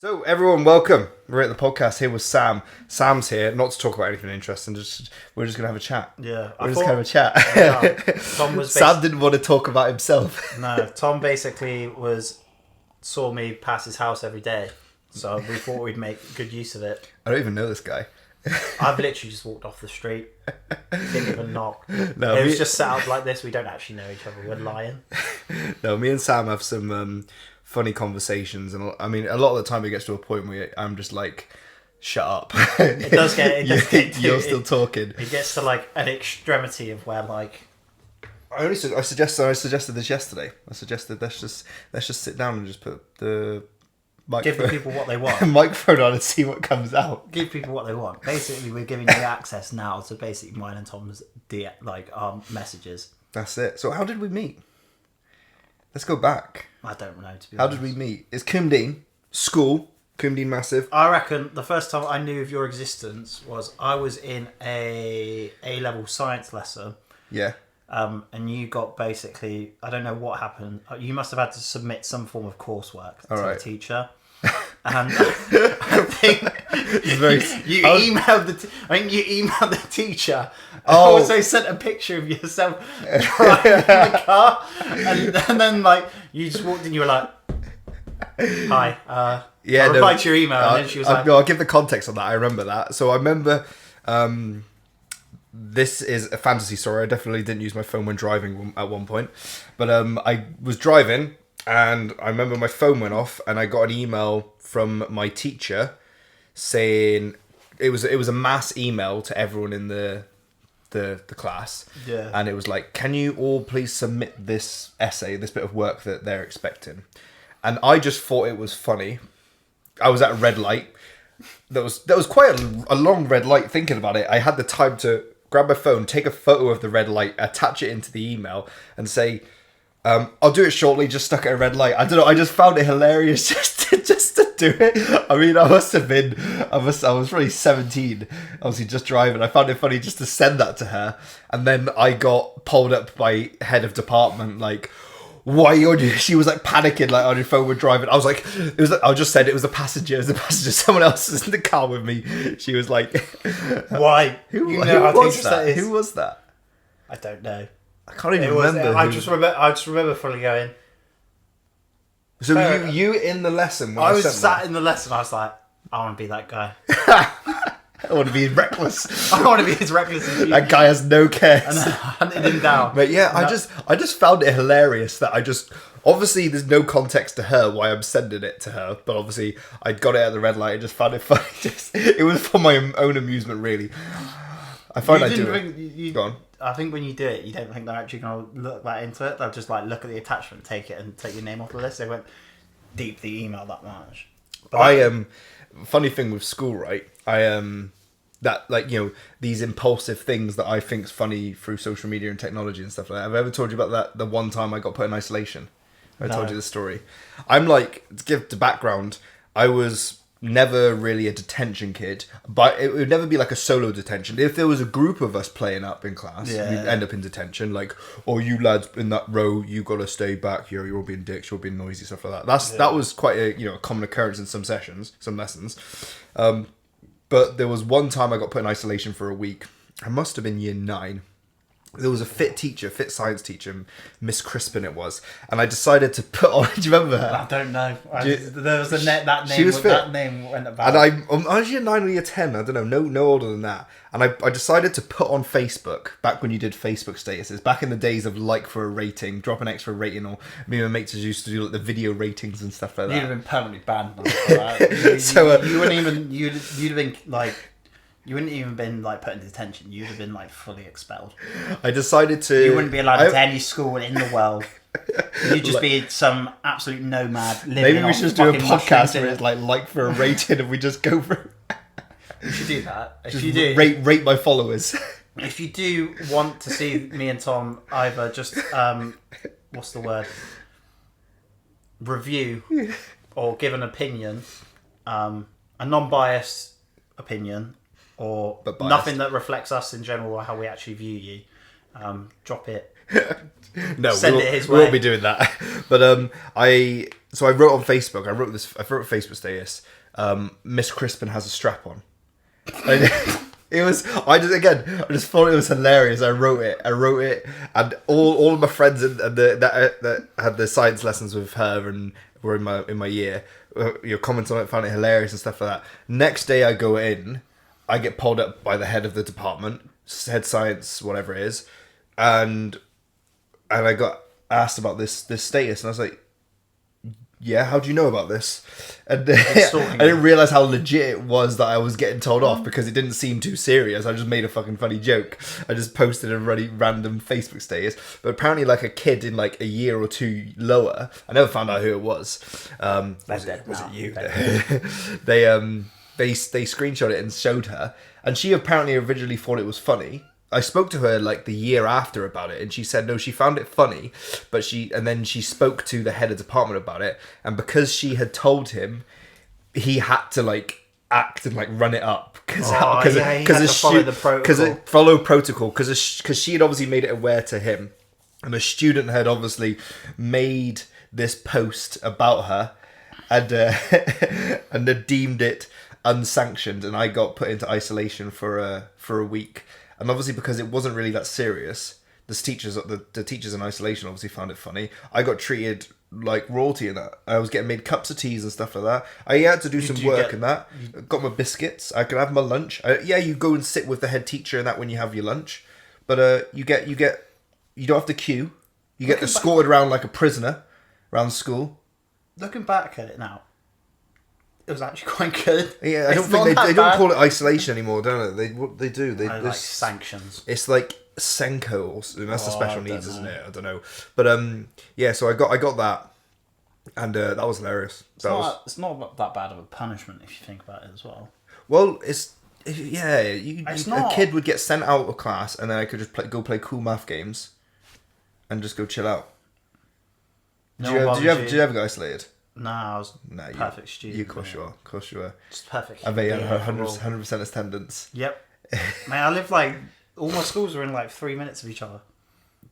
So everyone, welcome. We're at the podcast here with Sam. Sam's here, not to talk about anything interesting. We're just gonna have a chat. Yeah, we're just gonna have a chat. Yeah, Tom was Sam didn't want to talk about himself. No, Tom basically saw me pass his house every day, so we thought we'd make good use of it. I don't even know this guy. I've literally just walked off the street, didn't even knock. No, it was just set up like this. We don't actually know each other. We're lying. No, me and Sam have some funny conversations, and I mean, a lot of the time it gets to a point where I'm just like, "Shut up." It does get. You're still talking. It gets to like an extremity of where like. I suggested this yesterday. I suggested let's just sit down and just put the microphone, give the people what they want. Microphone on and see what comes out. Give people what they want. Basically, we're giving you access now to basically mine and Tom's messages. That's it. So how did we meet? Let's go back. I don't know, to be How honest. did we meet? It's Cumdean. School. Cumdean Massive. I reckon the first time I knew of your existence was I was in a A-level science lesson. Yeah. And you got basically, I don't know what happened. You must have had to submit some form of coursework to the teacher. And I think you emailed the teacher. And also sent a picture of yourself driving in the car, and then like you just walked in. You were like, "Hi." I replied to your email, and then she was like, "No, I'll give the context on that. I remember that. So I remember." This is a fantasy story. I definitely didn't use my phone when driving at one point, but I was driving. And I remember my phone went off, and I got an email from my teacher saying it was a mass email to everyone in the class. Yeah. And it was like, can you all please submit this essay, this bit of work that they're expecting? And I just thought it was funny. I was at a red light. That was quite a long red light. Thinking about it, I had the time to grab my phone, take a photo of the red light, attach it into the email, and say, I'll do it shortly, just stuck at a red light. I don't know, I just found it hilarious just to do it. I mean, I was probably 17, obviously just driving. I found it funny just to send that to her. And then I got pulled up by head of department, like, why are you on your... She was like panicking, like on your phone, we're driving. I was like, I just said it was the passenger, someone else is in the car with me. She was like, why? Who was that? Who was that? I don't know. I can't even remember. I just remember fully going. So you in the lesson? When I was sat in the lesson. I was like, I want to be that guy. I want to be reckless. I want to be as reckless as you. That guy has no care. And I hunted him down. But yeah, I just found it hilarious that obviously there's no context to her why I'm sending it to her, but obviously I got it at the red light. I just found it funny. It was for my own amusement, really. I find I do it. Go on. I think when you do it, you don't think they're actually going to look that into it. They'll just like look at the attachment, take it, and take your name off the list. They won't deep the email that much. But funny thing with school, right? That, like, you know, these impulsive things that I think's funny through social media and technology and stuff like that. Have I ever told you about that? The one time I got put in isolation. I told you the story. I'm like, to give the background, I was never really a detention kid, but it would never be like a solo detention. If there was a group of us playing up in class, we'd end up in detention. Like, oh, you lads in that row, you got to stay back. You're all being dicks, you're all being noisy, stuff like that. That was quite a common occurrence in some sessions, some lessons. But there was one time I got put in isolation for a week. I must have been year 9. There was a fit science teacher, Miss Crispin it was, and I decided to put on. Do you remember her? I don't know. There was that name. She was fit. That name went about. And I was year 9 or year 10. I don't know, no older than that. And I decided to put on Facebook, back when you did Facebook statuses, back in the days of like for a rating, drop an extra rating, or me and my mates used to do like the video ratings and stuff like that. You'd have been permanently banned. You wouldn't even. You'd have been like. You wouldn't even been like put in detention. You'd have been like fully expelled. I decided to. You wouldn't be allowed to any school in the world. You'd just be some absolute nomad living. Maybe we should just do a podcast where it's like for a rating, and we just go for. We should do that. If just you do, rate my followers. If you do want to see me and Tom either just what's the word? Review or give an opinion, a non-biased opinion. Or nothing that reflects us in general or how we actually view you. Drop it No, Send it his we won't way. be doing that. But I wrote on Facebook. I wrote a Facebook status. Miss Crispin has a strap on. It was. I just thought it was hilarious. I wrote it, and all of my friends that had the science lessons with her and were in my year, comments on it, found it hilarious and stuff like that. Next day, I go in, I get pulled up by the head of the department, head science, whatever it is, and I got asked about this status, and I was like, yeah, how do you know about this? And I didn't realise how legit it was that I was getting told off, because it didn't seem too serious. I just made a fucking funny joke. I just posted a really random Facebook status. But apparently, like, a kid in like a year or two lower, I never found out who it was. Was it you? They screenshot it and showed her, and she apparently originally thought it was funny. I spoke to her like the year after about it, and she said no, she found it funny, and then she spoke to the head of department about it, and because she had told him, he had to like act and like run it up because follow protocol, because she had obviously made it aware to him, and a student had obviously made this post about her, and and they deemed it unsanctioned, and I got put into isolation for a week. And obviously, because it wasn't really that serious, the teachers in isolation obviously found it funny. I got treated like royalty in that. I was getting made cups of teas and stuff like that. I had to do some work in that. Got my biscuits. I could have my lunch. You go and sit with the head teacher and that when you have your lunch, but you don't have to queue. You get escorted around like a prisoner around school. Looking back at it now, it was actually quite good. Yeah, I don't think they don't call it isolation anymore, don't they? They do. They like sanctions. It's like Senko, and that's the special needs, isn't it? I don't know, but so I got that, and that was hilarious. It's not that bad of a punishment if you think about it as well. Well, a kid would get sent out of class, and then I could just go play cool math games, and just go chill out. Did you ever get isolated? Nah, I was perfect student. Of course you are. Just perfect. I bet you had 100% attendance. Yep. Man, I lived like, all my schools were in like 3 minutes of each other.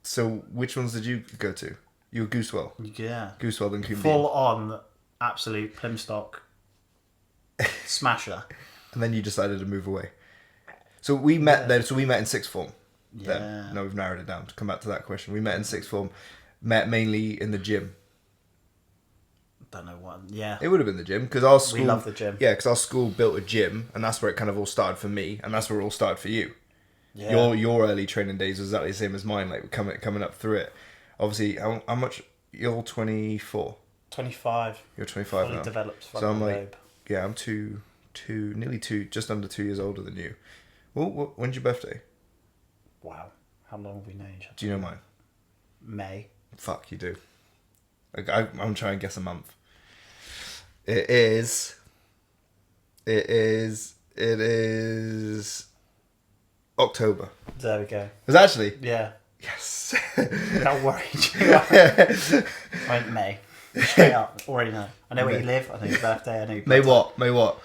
So, which ones did you go to? You were Goosewell? Yeah. Goosewell and Coombe. Full on, absolute Plymstock smasher. And then you decided to move away. So we met then. So we met in sixth form. Yeah. Then. No, we've narrowed it down to come back to that question. We met in sixth form. Met mainly in the gym. Don't know what. Yeah, it would have been the gym, because our school. We love the gym. Yeah, because our school built a gym, and that's where it kind of all started for me, and that's where it all started for you. Yeah. Your early training days was exactly the same as mine. Like coming up through it. Obviously, how much? You're 24. 25. You're 25 fully now. Developed. So I'm like, yeah, I'm nearly just under 2 years older than you. Well, when's your birthday? Wow, how long have we known each other? Do you know mine? May. Fuck, you do. I'm trying to guess a month. It is October. There we go. It's actually? Yeah. Yes. How worried you are. I went May. Straight up. Already know. I know where you live. I know your birthday. I know your birthday. May what?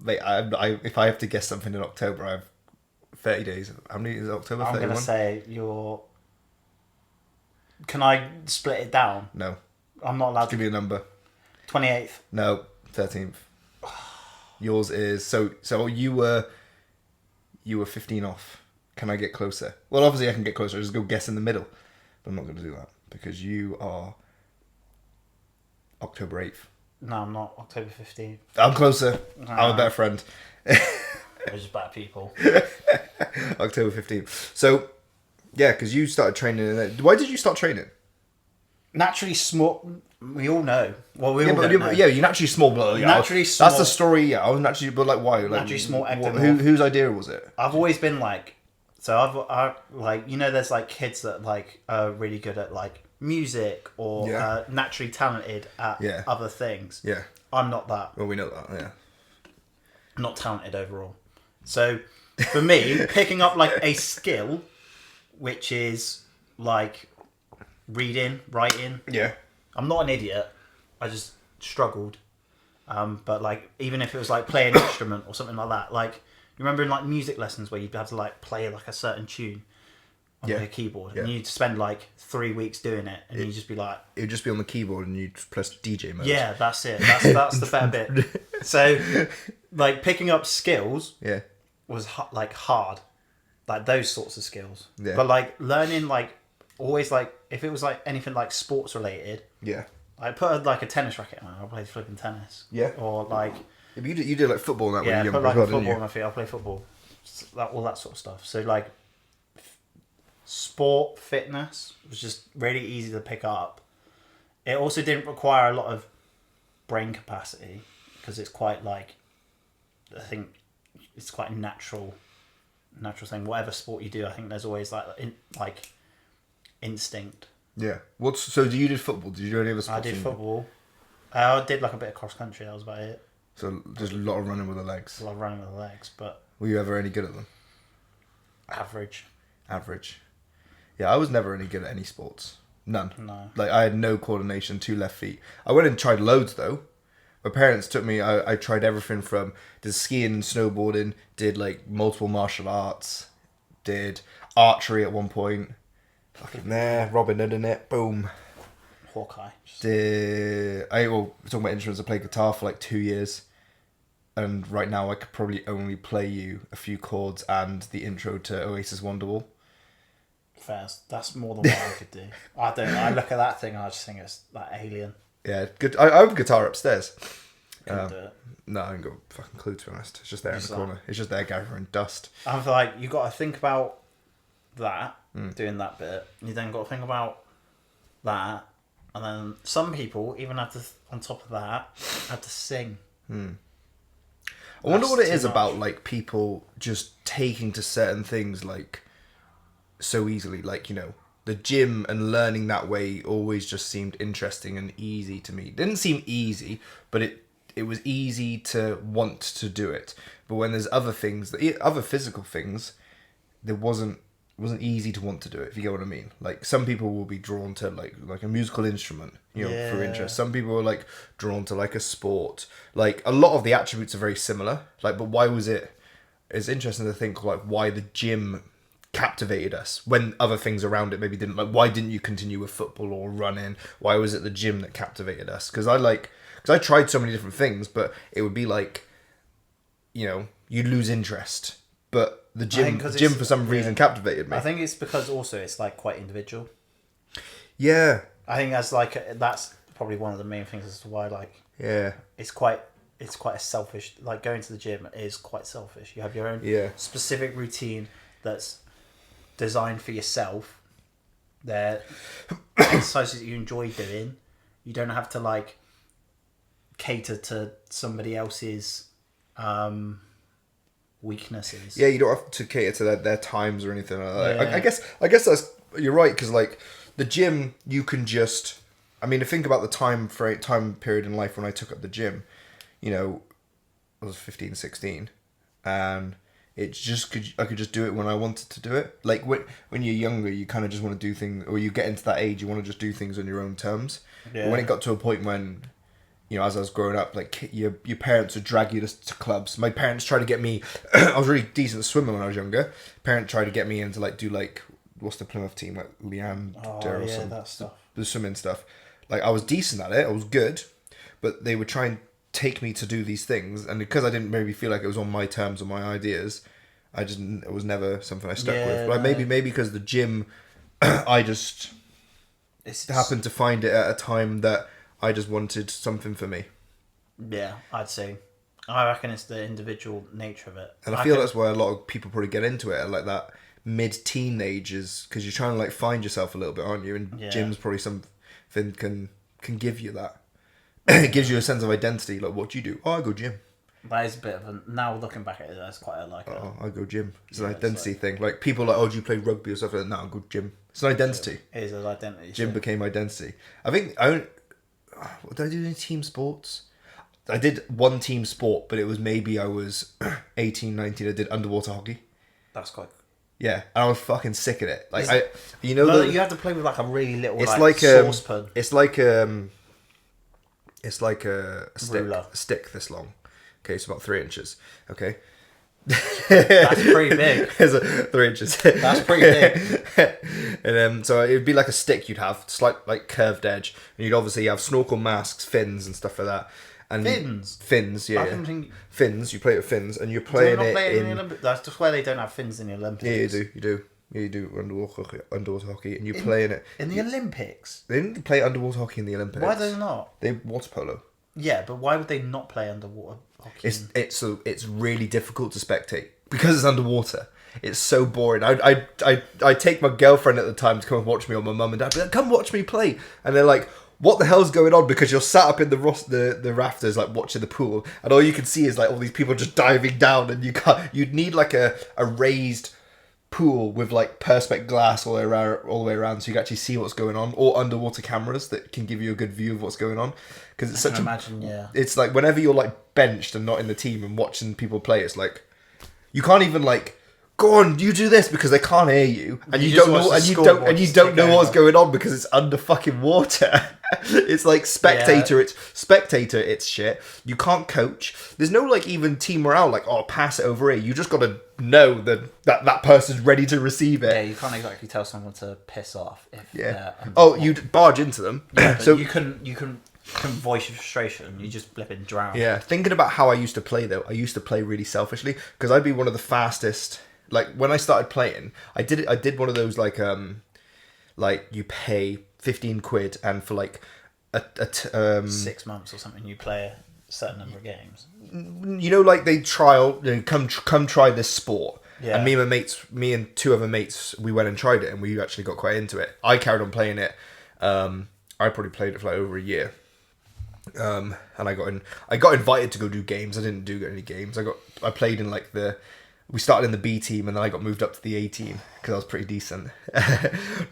Mate, if I have to guess something in October, I have 30 days. How many is October? I'm 31? going to say you're... Can I split it down? No. I'm not allowed Just give me a number. 28th. No, 13th. Yours is... So you were 15 off. Can I get closer? Well, obviously I can get closer. I'll just go guess in the middle. But I'm not going to do that, because you are October 8th. No, I'm not. October 15th. I'm closer. I'm a better friend. We're just better people. October 15th. So, yeah, because you started training in it. Why did you start training? Naturally small. We all know. Well, we all know. Yeah, you're naturally small. But, naturally small. That's the story, yeah. I was naturally... But, like, why? Like, naturally small. Whose idea was it? I've always been, like... So, I've like... You know, there's, like, kids that, like, are really good at, like, music or naturally talented at other things. Yeah. I'm not that. Well, we know that, yeah. I'm not talented overall. So, for me, picking up, like, a skill, which is, like, reading, writing. Yeah. I'm not an idiot. I just struggled. But, like, even if it was, like, playing an instrument or something like that, like, You remember in like music lessons where you'd have to like play like a certain tune on a keyboard, and you'd spend like 3 weeks doing it, and you'd just be like, it would just be on the keyboard, and you'd press DJ mode. Yeah, that's it. That's the better bit. So, like picking up skills, was like hard, like those sorts of skills. Yeah. But like learning, like always, like if it was like anything like sports related, I put like a tennis racket on. I played flipping tennis. Yeah. Or like. Yeah, but you did like football and that when you were put younger like as well, football didn't on you? my feet. I play football, all that sort of stuff. So like, sport fitness was just really easy to pick up. It also didn't require a lot of brain capacity because it's quite like, I think it's quite a natural thing. Whatever sport you do, I think there's always like instinct. Yeah. So you did football? Did you do any other sports? I did football. I did like a bit of cross country. That was about it. So just a lot of running with the legs. A lot of running with the legs, but Were you ever any good at them? average. Yeah, I was never any good at any sports. None. No. Like, I had no coordination, 2 left feet. I went and tried loads, though. My parents took me, I tried everything from, did skiing and snowboarding, did, like, multiple martial arts, did archery at one point. Fucking there, Robin Hood in it, boom. Hawkeye. Talking about instruments, I played guitar for, like, 2 years. And right now I could probably only play you a few chords and the intro to Oasis Wonderwall. Fairs. That's more than what I could do. I don't know. I look at that thing and I just think it's like alien. Yeah, good. I have a guitar upstairs. Couldn't do it. No, I ain't got a fucking clue, to be honest. It's just there in the corner. It's just there gathering dust. I feel like you got to think about that, doing that bit. You then got to think about that. And then some people even have to, on top of that, have to sing. I wonder what it is about, like, people just taking to certain things, like, so easily. Like, you know, the gym and learning that way always just seemed interesting and easy to me. It didn't seem easy, but it was easy to want to do it. But when there's other things, other physical things, it wasn't easy to want to do it, if you get what I mean. Like, some people will be drawn to like a musical instrument, you know, through interest. Some people are like drawn to like a sport. Like, a lot of the attributes are very similar. Like, but why was it? It's interesting to think like why the gym captivated us when other things around it maybe didn't. Like, why didn't you continue with football or running? Why was it the gym that captivated us? Because I tried so many different things, but it would be like, you know, you'd lose interest. But the gym for some reason captivated me. I think it's because also it's like quite individual. Yeah. I think that's probably one of the main things as to why it's quite a selfish, like going to the gym is quite selfish. You have your own specific routine that's designed for yourself. They're exercises that you enjoy doing. You don't have to like cater to somebody else's weaknesses. Yeah, you don't have to cater to their times or anything like that. Yeah. I guess that's, you're right, because like the gym, you can just, I mean, think about the time period in life when I took up the gym. You know, I was 15, 16, and it's just I could just do it when I wanted to do it. Like when you're younger, you kind of just want to do things, or you get into that age, you want to just do things on your own terms. Yeah. But when it got to a point when, you know, as I was growing up, like your parents would drag you to clubs. My parents tried to get me. I was really decent swimmer when I was younger. Parents tried to get me into like do like what's the Plymouth team, like Leander or something. That stuff. The swimming stuff. Like, I was decent at it. I was good, but they would try and take me to do these things, and because I didn't maybe feel like it was on my terms or my ideas, it was never something I stuck with. Like maybe because the gym, I just happened to find it at a time that I just wanted something for me. Yeah, I'd say. I reckon it's the individual nature of it. And I feel that's why a lot of people probably get into it at like that mid-teenagers, because you're trying to like find yourself a little bit, aren't you? And gym's probably something can give you that. It gives you a sense of identity. Like, what do you do? Oh, I go gym. That is a bit of a, now looking back at it, that's quite a like. I go gym. It's an identity thing. Like, people are like, oh, do you play rugby or stuff like that? No, I go gym. It's an identity. It is an identity. Gym became identity. I think did I do any team sports? I did one team sport, but it was maybe I was 18, 19. I did underwater hockey. That's quite. Yeah, and I was fucking sick at it. Like, you have to play with like a really little. It's like saucepan. It's like a stick this long. Okay, it's about 3 inches. Okay, That's pretty big. It's 3 inches. That's pretty big. And so it'd be like a stick you'd have, slight like curved edge, and you'd obviously have snorkel masks, fins, and stuff like that. And fins, yeah. Fins. You play it with fins, and you're playing it in the Olympics. That's just why they don't have fins in the Olympics. Yeah, you do underwater hockey, and you're playing it in the Olympics. They didn't play underwater hockey in the Olympics. Why do they not? They water polo. Yeah, but why would they not play underwater hockey? It's really difficult to spectate because it's underwater. It's so boring. I take my girlfriend at the time to come and watch me, or my mum and dad. Be like, come watch me play, and they're like, what the hell's going on? Because you're sat up in the rafters, like watching the pool, and all you can see is like all these people just diving down, and you'd need like a raised pool with like perspex glass all the way around, so you can actually see what's going on, or underwater cameras that can give you a good view of what's going on. Because it's it's like whenever you're like benched and not in the team and watching people play, it's like you can't even like go on, you do this, because they can't hear you, and you don't know, and you don't know what's going on because it's under fucking water. It's like spectator. It's spectator. It's shit. You can't coach. There's no like even team morale. Like, oh, pass it over here. You just got to know that person's ready to receive it. Yeah, you can't exactly tell someone to piss off. You'd barge into them. Yeah, so you can voice your frustration. You just flip and drown. Yeah, thinking about how I used to play though. I used to play really selfishly because I'd be one of the fastest. Like when I started playing, I did one of those like you pay 15 quid and for like 6 months or something you play a certain number of games. You know, like they trial, come try this sport. Yeah. And me and 2 other mates, we went and tried it, and we actually got quite into it. I carried on playing it. I probably played it for like over a year. And I got invited to go do games. I didn't do any games. I played in like we started in the B team, and then I got moved up to the A team because I was pretty decent.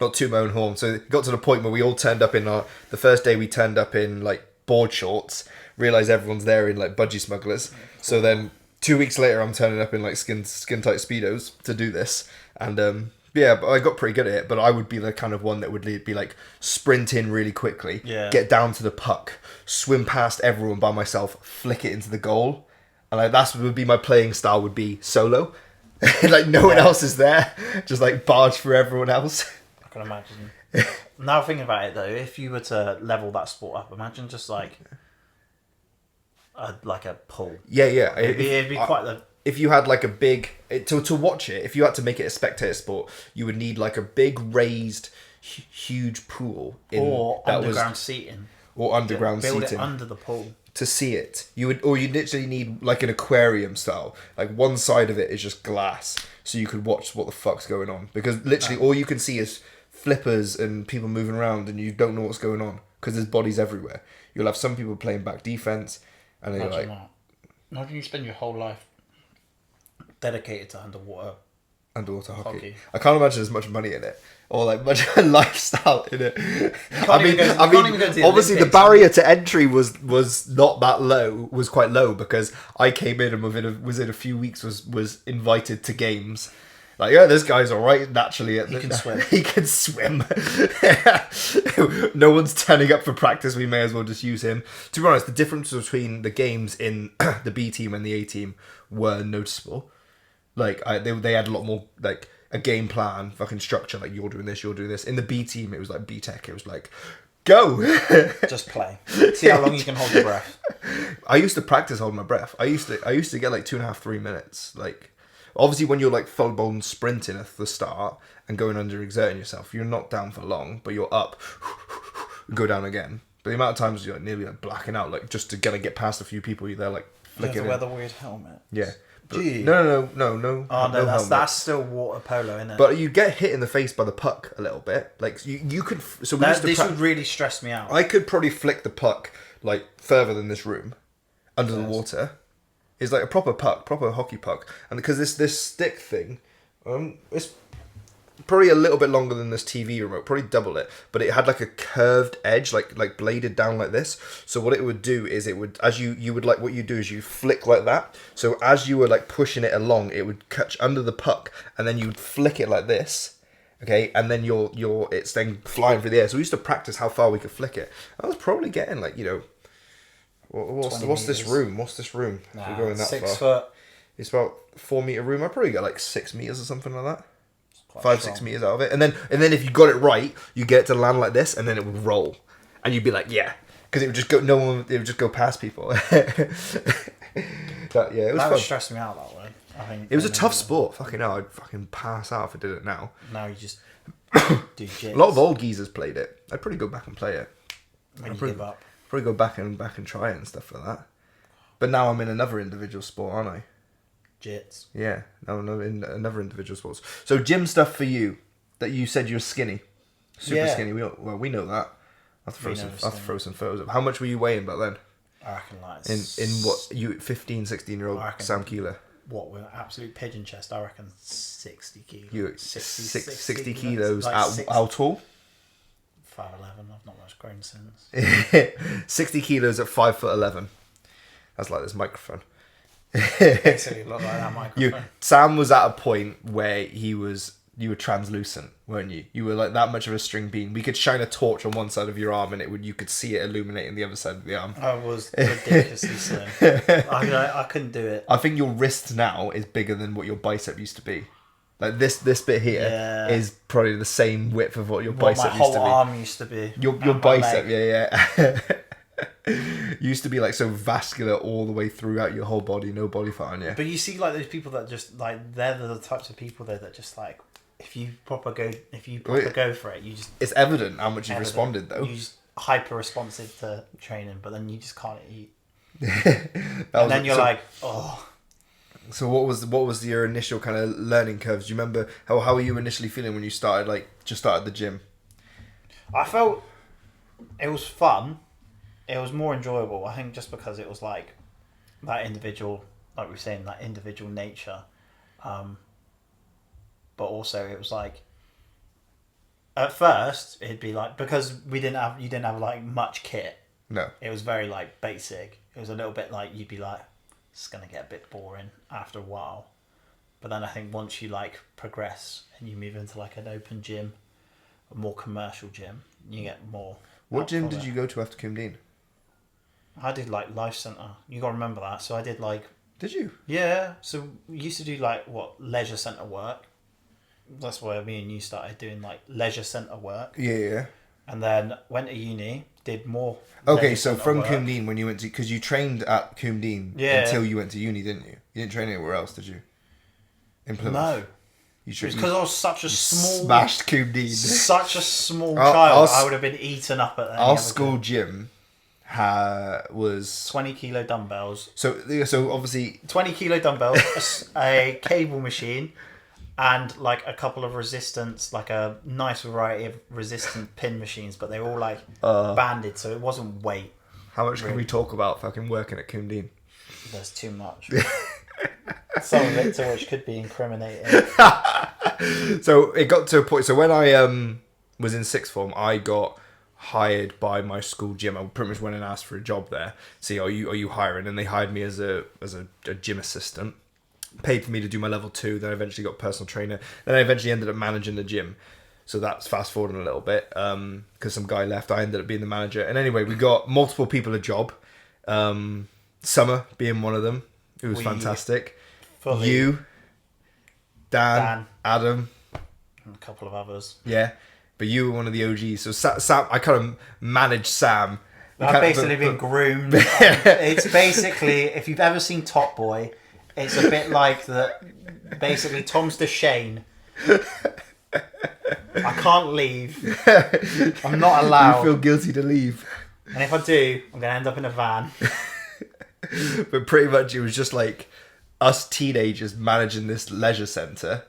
Not to my own horn. So it got to the point where we all turned up the first day we turned up in like board shorts, realised everyone's there in like budgie smugglers. So then 2 weeks later I'm turning up in like skin tight Speedos to do this. And but I got pretty good at it, but I would be the kind of one that would be like sprint in really quickly, get down to the puck, swim past everyone by myself, flick it into the goal. And like that's would be my playing style, would be solo. Like no one else is there, just like barge through everyone else. I can imagine. Now thinking about it though, if you were to level that sport up, imagine just like a pool. Yeah. It'd be quite the. If you had like a big to watch it, if you had to make it a spectator sport, you would need like a big raised, huge pool or underground seating. Or underground build seating. It under the pool. To see it, you literally need like an aquarium style. Like one side of it is just glass, so you could watch what the fuck's going on. Because literally all you can see is flippers and people moving around, and you don't know what's going on because there's bodies everywhere. You'll have some people playing back defense, and they're like, imagine you spend your whole life dedicated to underwater hockey. I can't imagine there's much money in it. Or like much lifestyle in it. I mean, obviously the barrier to entry was not that low. Was quite low because I came in and within a few weeks was invited to games. Like, yeah, this guy's all right naturally. He can swim. He can swim. No one's turning up for practice. We may as well just use him. To be honest, the difference between the games in the B team and the A team were noticeable. Like they had a lot more like a game plan, fucking structure. Like you're doing this. In the B team, it was like B Tech. It was like, go, just play. See how long you can hold your breath. I used to practice holding my breath. I used to get like 2.5, 3 minutes. Like obviously when you're like full blown sprinting at the start and going under exerting yourself, you're not down for long, but you're up, go down again. But the amount of times you're like, nearly like blacking out, like just to get past a few people, you're there like flicking. You have to wear the weird helmet. Yeah. No. Oh no, that's still water polo, isn't it? But you get hit in the face by the puck a little bit. Like you could. So this would really stress me out. I could probably flick the puck like further than this room, under the water. It's like a proper puck, proper hockey puck, and because this stick thing, it's probably a little bit longer than this TV remote, probably double it, but it had like a curved edge, like bladed down like this. So what it would do is it would, as you would like, what you do is you flick like that. So as you were like pushing it along, it would catch under the puck, and then you'd flick it like this, okay, and then it's then flying through the air. So we used to practice how far we could flick it. I was probably getting like, what's this room? What's this room? Nah, if we're going that 6 foot. It's about 4 meter room. I probably got like 6 meters or something like that. 5-6 meters out of it, and then if you got it right, you get it to land like this, and then it would roll, and you'd be like, yeah, because it would just go. It would just go past people. That would stress me out. That way, I think it was a tough sport. Fucking hell, I'd fucking pass out if I did it now. Now you just do jits. A lot of old geezers played it. I'd probably go back and play it. When you give up, probably go back and try it and stuff like that. But now I'm in another individual sport, aren't I? Jits. Yeah, now I'm in another individual sports. So gym stuff for you, that you said you're skinny, super skinny. We know that. I have to throw some photos up. How much were you weighing back then? I reckon like in what you 15, 16-year-old Sam Keeler. What with absolute pigeon chest? I reckon 60 kilos. You 60 kilos at how tall? 5'11". I've not much grown since. 60 kilos at 5'11". That's like this microphone. Basically look like that microphone. Sam was at a point where you were translucent, weren't you? You were like that much of a string bean. We could shine a torch on one side of your arm and you could see it illuminating the other side of the arm. I was ridiculously slim. I couldn't do it. I think your wrist now is bigger than what your bicep used to be. Like this bit here is probably the same width of what your bicep used to be. My whole arm used to be. Your bicep, yeah. Used to be like so vascular all the way throughout your whole body, no body fat on you. But you see like those people that just like they're the types of people that just like if you proper go for it, you just it's evident how much you've responded though. You're just hyper responsive to training, but then you just can't eat. And then you're like, oh. So what was your initial kind of learning curves? Do you remember how were you initially feeling when you started the gym? I felt it was fun. It was more enjoyable, I think, just because it was like that individual, like we were saying, that individual nature. But also it was like, at first it'd be like, because you didn't have like much kit. No. It was very like basic. It was a little bit like you'd be like, it's gonna get a bit boring after a while. But then I think once you like progress and you move into like an open gym, a more commercial gym, you get more. What gym did you go to after Cumdene? I did like Life Centre. You gotta remember that. So I did like. Did you? Yeah. So we used to do like leisure centre work. That's where me and you started doing like leisure centre work. Yeah. And then went to uni, did more. Okay, so from Cumdene when you went to, because you trained at Cumdene until you went to uni, didn't you? You didn't train anywhere else, did you? In Plymouth? No. It's because I was such a small. Smashed Cumdene. Such a small child. I would have been eaten up at our school gym. Was 20 kilo dumbbells. So obviously 20 kilo dumbbells, a cable machine, and like a couple of resistance, like a nice variety of resistant pin machines, but they were all like banded, so it wasn't weight. How much can we talk about fucking working at Cumdene? There's too much. Some of it to which could be incriminating. So it got to a point. So when I was in sixth form, I got hired by my school gym. I pretty much went and asked for a job there. See, are you hiring? And they hired me as a gym assistant. Paid for me to do my level 2. Then I eventually got personal trainer. Then I eventually ended up managing the gym. So that's fast forwarding a little bit because some guy left. I ended up being the manager. And anyway, we got multiple people a job. Summer being one of them. It was fantastic. You, Dan, Adam, and a couple of others. Yeah. But you were one of the OGs. So Sam, I kind of managed Sam. I've basically been groomed. It's basically, if you've ever seen Top Boy, it's a bit like basically Tom's the Shane. I can't leave. I'm not allowed. You feel guilty to leave. And if I do, I'm going to end up in a van. But pretty much it was just like us teenagers managing this leisure centre,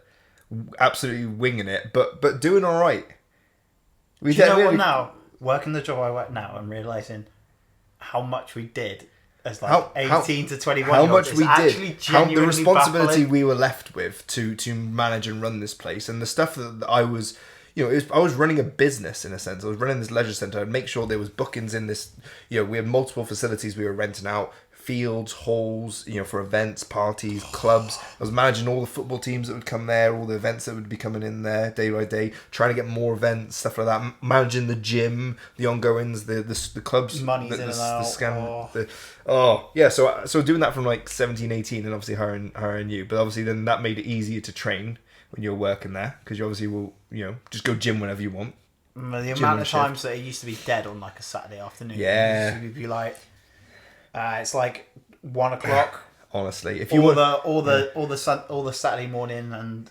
absolutely winging it, but doing all right. Do you know what now? Working the job I work now and realising how much we did as like 18 to 21 how much we did, the responsibility baffling. We were left with to manage and run this place, and the stuff that I was, I was running a business in a sense. I was running this leisure centre. I'd make sure there was bookings in this. We had multiple facilities we were renting out, fields, halls, for events, parties, clubs. I was managing all the football teams that would come there, all the events that would be coming in there day by day, trying to get more events, stuff like that. Managing the gym, the ongoings, the clubs, money's in and out. So doing that from like 17, 18, and obviously hiring you. But obviously then that made it easier to train when you're working there, because you obviously will just go gym whenever you want. The amount of times that it used to be dead on like a Saturday afternoon. Yeah, you'd be like, it's like 1 o'clock. Honestly, if you all the Saturday morning and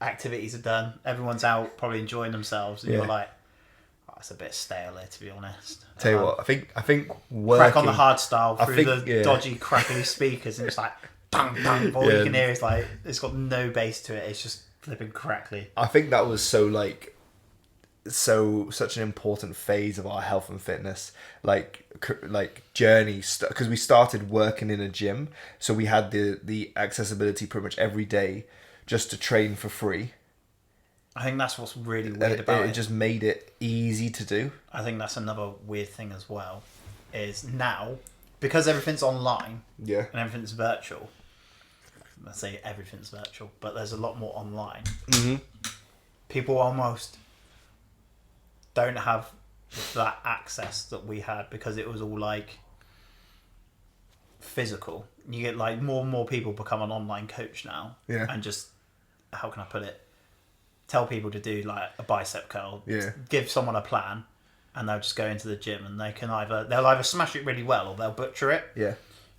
activities are done, everyone's out probably enjoying themselves, and you're like, it's a bit stale here, to be honest. Tell you what, I think working, crack on the hard style through the dodgy, crackly speakers, and it's like bang bang. All you can hear is like it's got no bass to it. It's just flipping crackly. I think that was such an important phase of our health and fitness journey, because we started working in a gym, so we had the accessibility pretty much every day just to train for free. I think that's what's really weird about it. It just made it easy to do. I think that's another weird thing as well, is now, because everything's online and everything's virtual, let's say everything's virtual, but there's a lot more online. Mm-hmm. People almost don't have that access that we had, because it was all like physical. You get like more and more people become an online coach now, and just, how can I put it, tell people to do like a bicep curl, give someone a plan, and they'll just go into the gym, and they'll either smash it really well or they'll butcher it.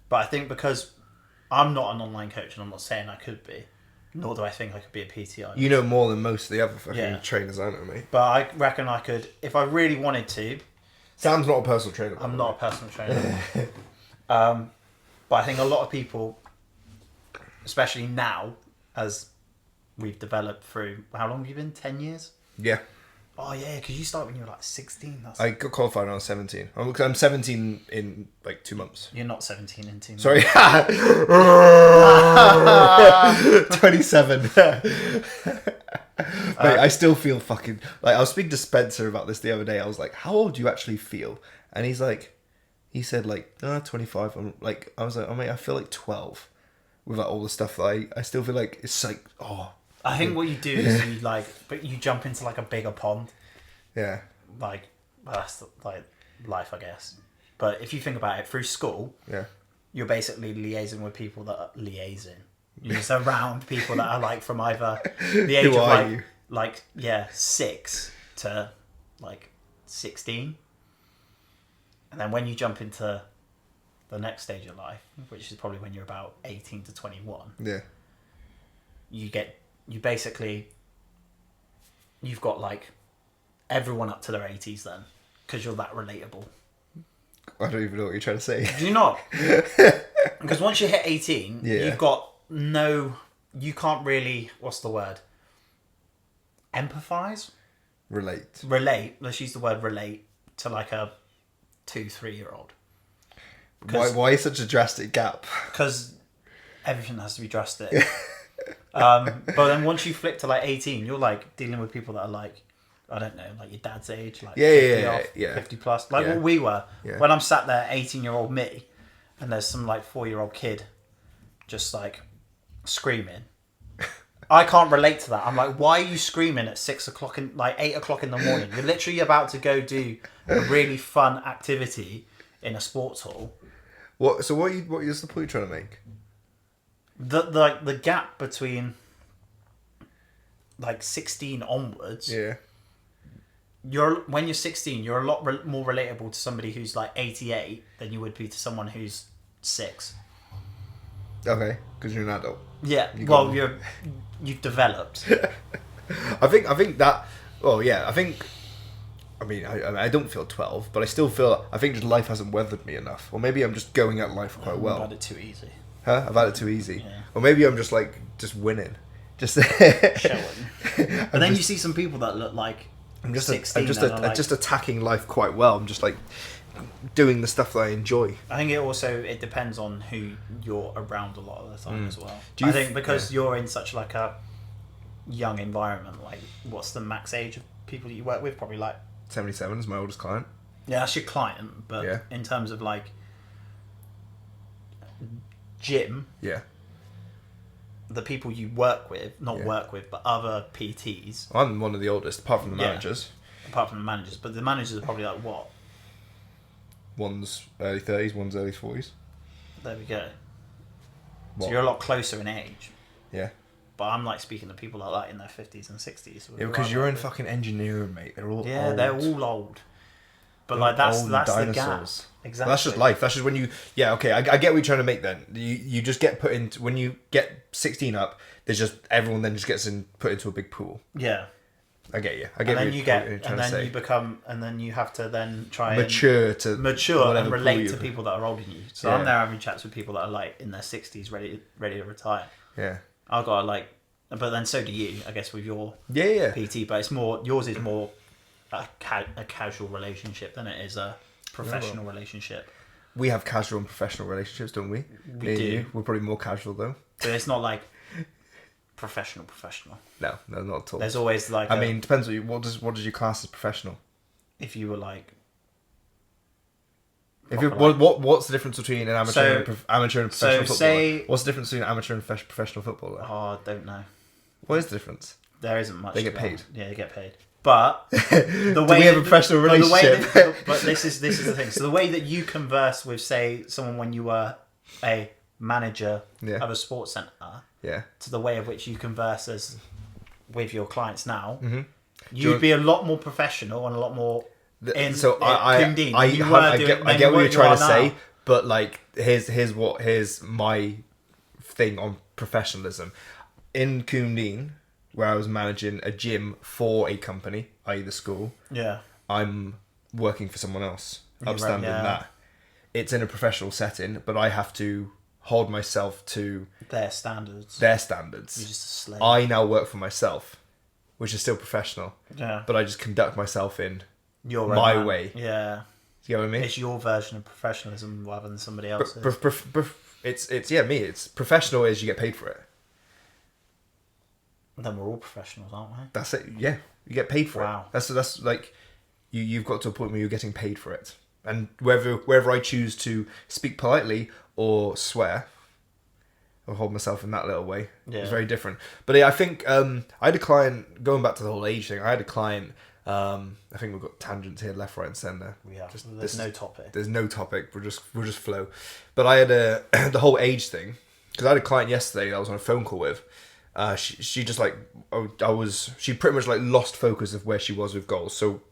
But I think because I'm not an online coach, and I'm not saying I could be, nor do I think I could be a PT either. You know more than most of the other fucking trainers I know, mate. But I reckon I could, if I really wanted to. Sam's not a personal trainer. I'm not a personal trainer. But I think a lot of people, especially now, as we've developed through, how long have you been? 10 years? Yeah. Oh yeah, because you started when you were like 16. I got qualified when I was 17. I'm 17 in like 2 months. You're not 17 in 2 months. Sorry. 27. Mate, I still feel fucking... Like, I was speaking to Spencer about this the other day. I was like, how old do you actually feel? And he said 25. I was like, oh mate, I feel like 12. With like all the stuff that I still feel like it's like, I think what you do is you jump into like a bigger pond. Yeah. Like, that's like life, I guess. But if you think about it, through school, you're basically liaising with people that are liaising. You're just around people that are like from either the age of 6 to like 16. And then when you jump into the next stage of life, which is probably when you're about 18 to 21, you've got like everyone up to their 80s then, because you're that relatable. I don't even know what you're trying to say. Do you not? Because once you hit 18, you've got you can't really, what's the word? Empathize? Relate. Let's use the word relate to like a 2-3 year old. Why such a drastic gap? Because everything has to be drastic. But then once you flip to like 18, you're like dealing with people that are like, I don't know, like your dad's age, like 50 plus, like what we were. When I'm sat there, 18-year-old me, and there's some like 4-year-old kid just like screaming. I can't relate to that. I'm like, why are you screaming at 6 o'clock and like 8 o'clock in the morning? You're literally about to go do a really fun activity in a sports hall. What is the point you're trying to make? The gap between like 16 onwards. Yeah. When you're 16, you're a lot more relatable to somebody who's like 88 than you would be to someone who's 6. Okay, because you're an adult. Yeah. You've developed. I think that. Well, yeah. I don't feel 12, but I still feel. I think just life hasn't weathered me enough, or maybe I'm just going at life quite well. I've had it too easy. Huh? I've had it too easy. Yeah. Or maybe I'm just winning. Just showing. But then you see some people that look like I'm just 16. just attacking life quite well. I'm just like doing the stuff that I enjoy. I think it depends on who you're around a lot of the time as well. I think because you're in such like a young environment, like what's the max age of people that you work with? Probably like 77 is my oldest client. Yeah, that's your client, but Yeah. in terms of like gym, Yeah. the people you work with, not work with, but other PTs. I'm one of the oldest, apart from the managers. Apart from the managers, but the managers are probably like what? One's early 30s, one's early 40s. There we go. What? So you're a lot closer in age. Yeah. But I'm like speaking to people like that in their 50s and 60s. Yeah, because you're in fucking engineering, mate. They're all old. They're all old. But They're like that's old the gap. dinosaurs. Exactly. That's just life. That's just when you... Yeah, okay, I get what you're trying to make then. You just get put into... When you get 16 up, there's just... Everyone then just gets put into a big pool. Yeah. I get you. And then you get... And then you become... And then you have to then try mature and relate to people that are older than you. So I'm there having chats with people that are like in their 60s ready to retire. Yeah. I've got like... But then so do you, I guess, with your yeah. PT. But it's more... Yours is more a casual relationship than it is a professional relationship. We have casual and professional relationships, don't we? We do. You. We're probably more casual though. But it's not like professional. No, not at all. There's always like... I mean, depends what does you class as professional? If you were like... If you what's the difference between an amateur and professional footballer? Say, what's the difference between an amateur and professional footballer? Oh, I don't know. What is the difference? There isn't much. They get paid. Yeah, they get paid. But the way we have a professional relationship. But this is the thing. So the way that you converse with, say, someone when you were a manager of a sports centre, to the way of which you converse with your clients now, you'd be a lot more professional and a lot more. I get what you're trying to say, but like here's my thing on professionalism. In Coomdene, where I was managing a gym for a company, i.e. the school, I'm working for someone else, upstanding that. It's in a professional setting, but I have to hold myself to their standards. You're just a slave. I now work for myself, which is still professional. Yeah. But I just conduct myself in your my way. Yeah. Do you know what I mean? It's your version of professionalism rather than somebody else's. It's professional is you get paid for it. Then we're all professionals, aren't we? That's it. Yeah, you get paid for it. That's like you've got to a point where you're getting paid for it, and wherever I choose to speak politely or swear, or hold myself in that little way, it's very different. But I think I had a client, going back to the whole age thing. I had a client. I think we've got tangents here, left, right, and centre. We have. There's no topic. There's no topic. We'll just flow. But I had the whole age thing, because I had a client yesterday that I was on a phone call with. She just like she pretty much like lost focus of where she was with goals. So,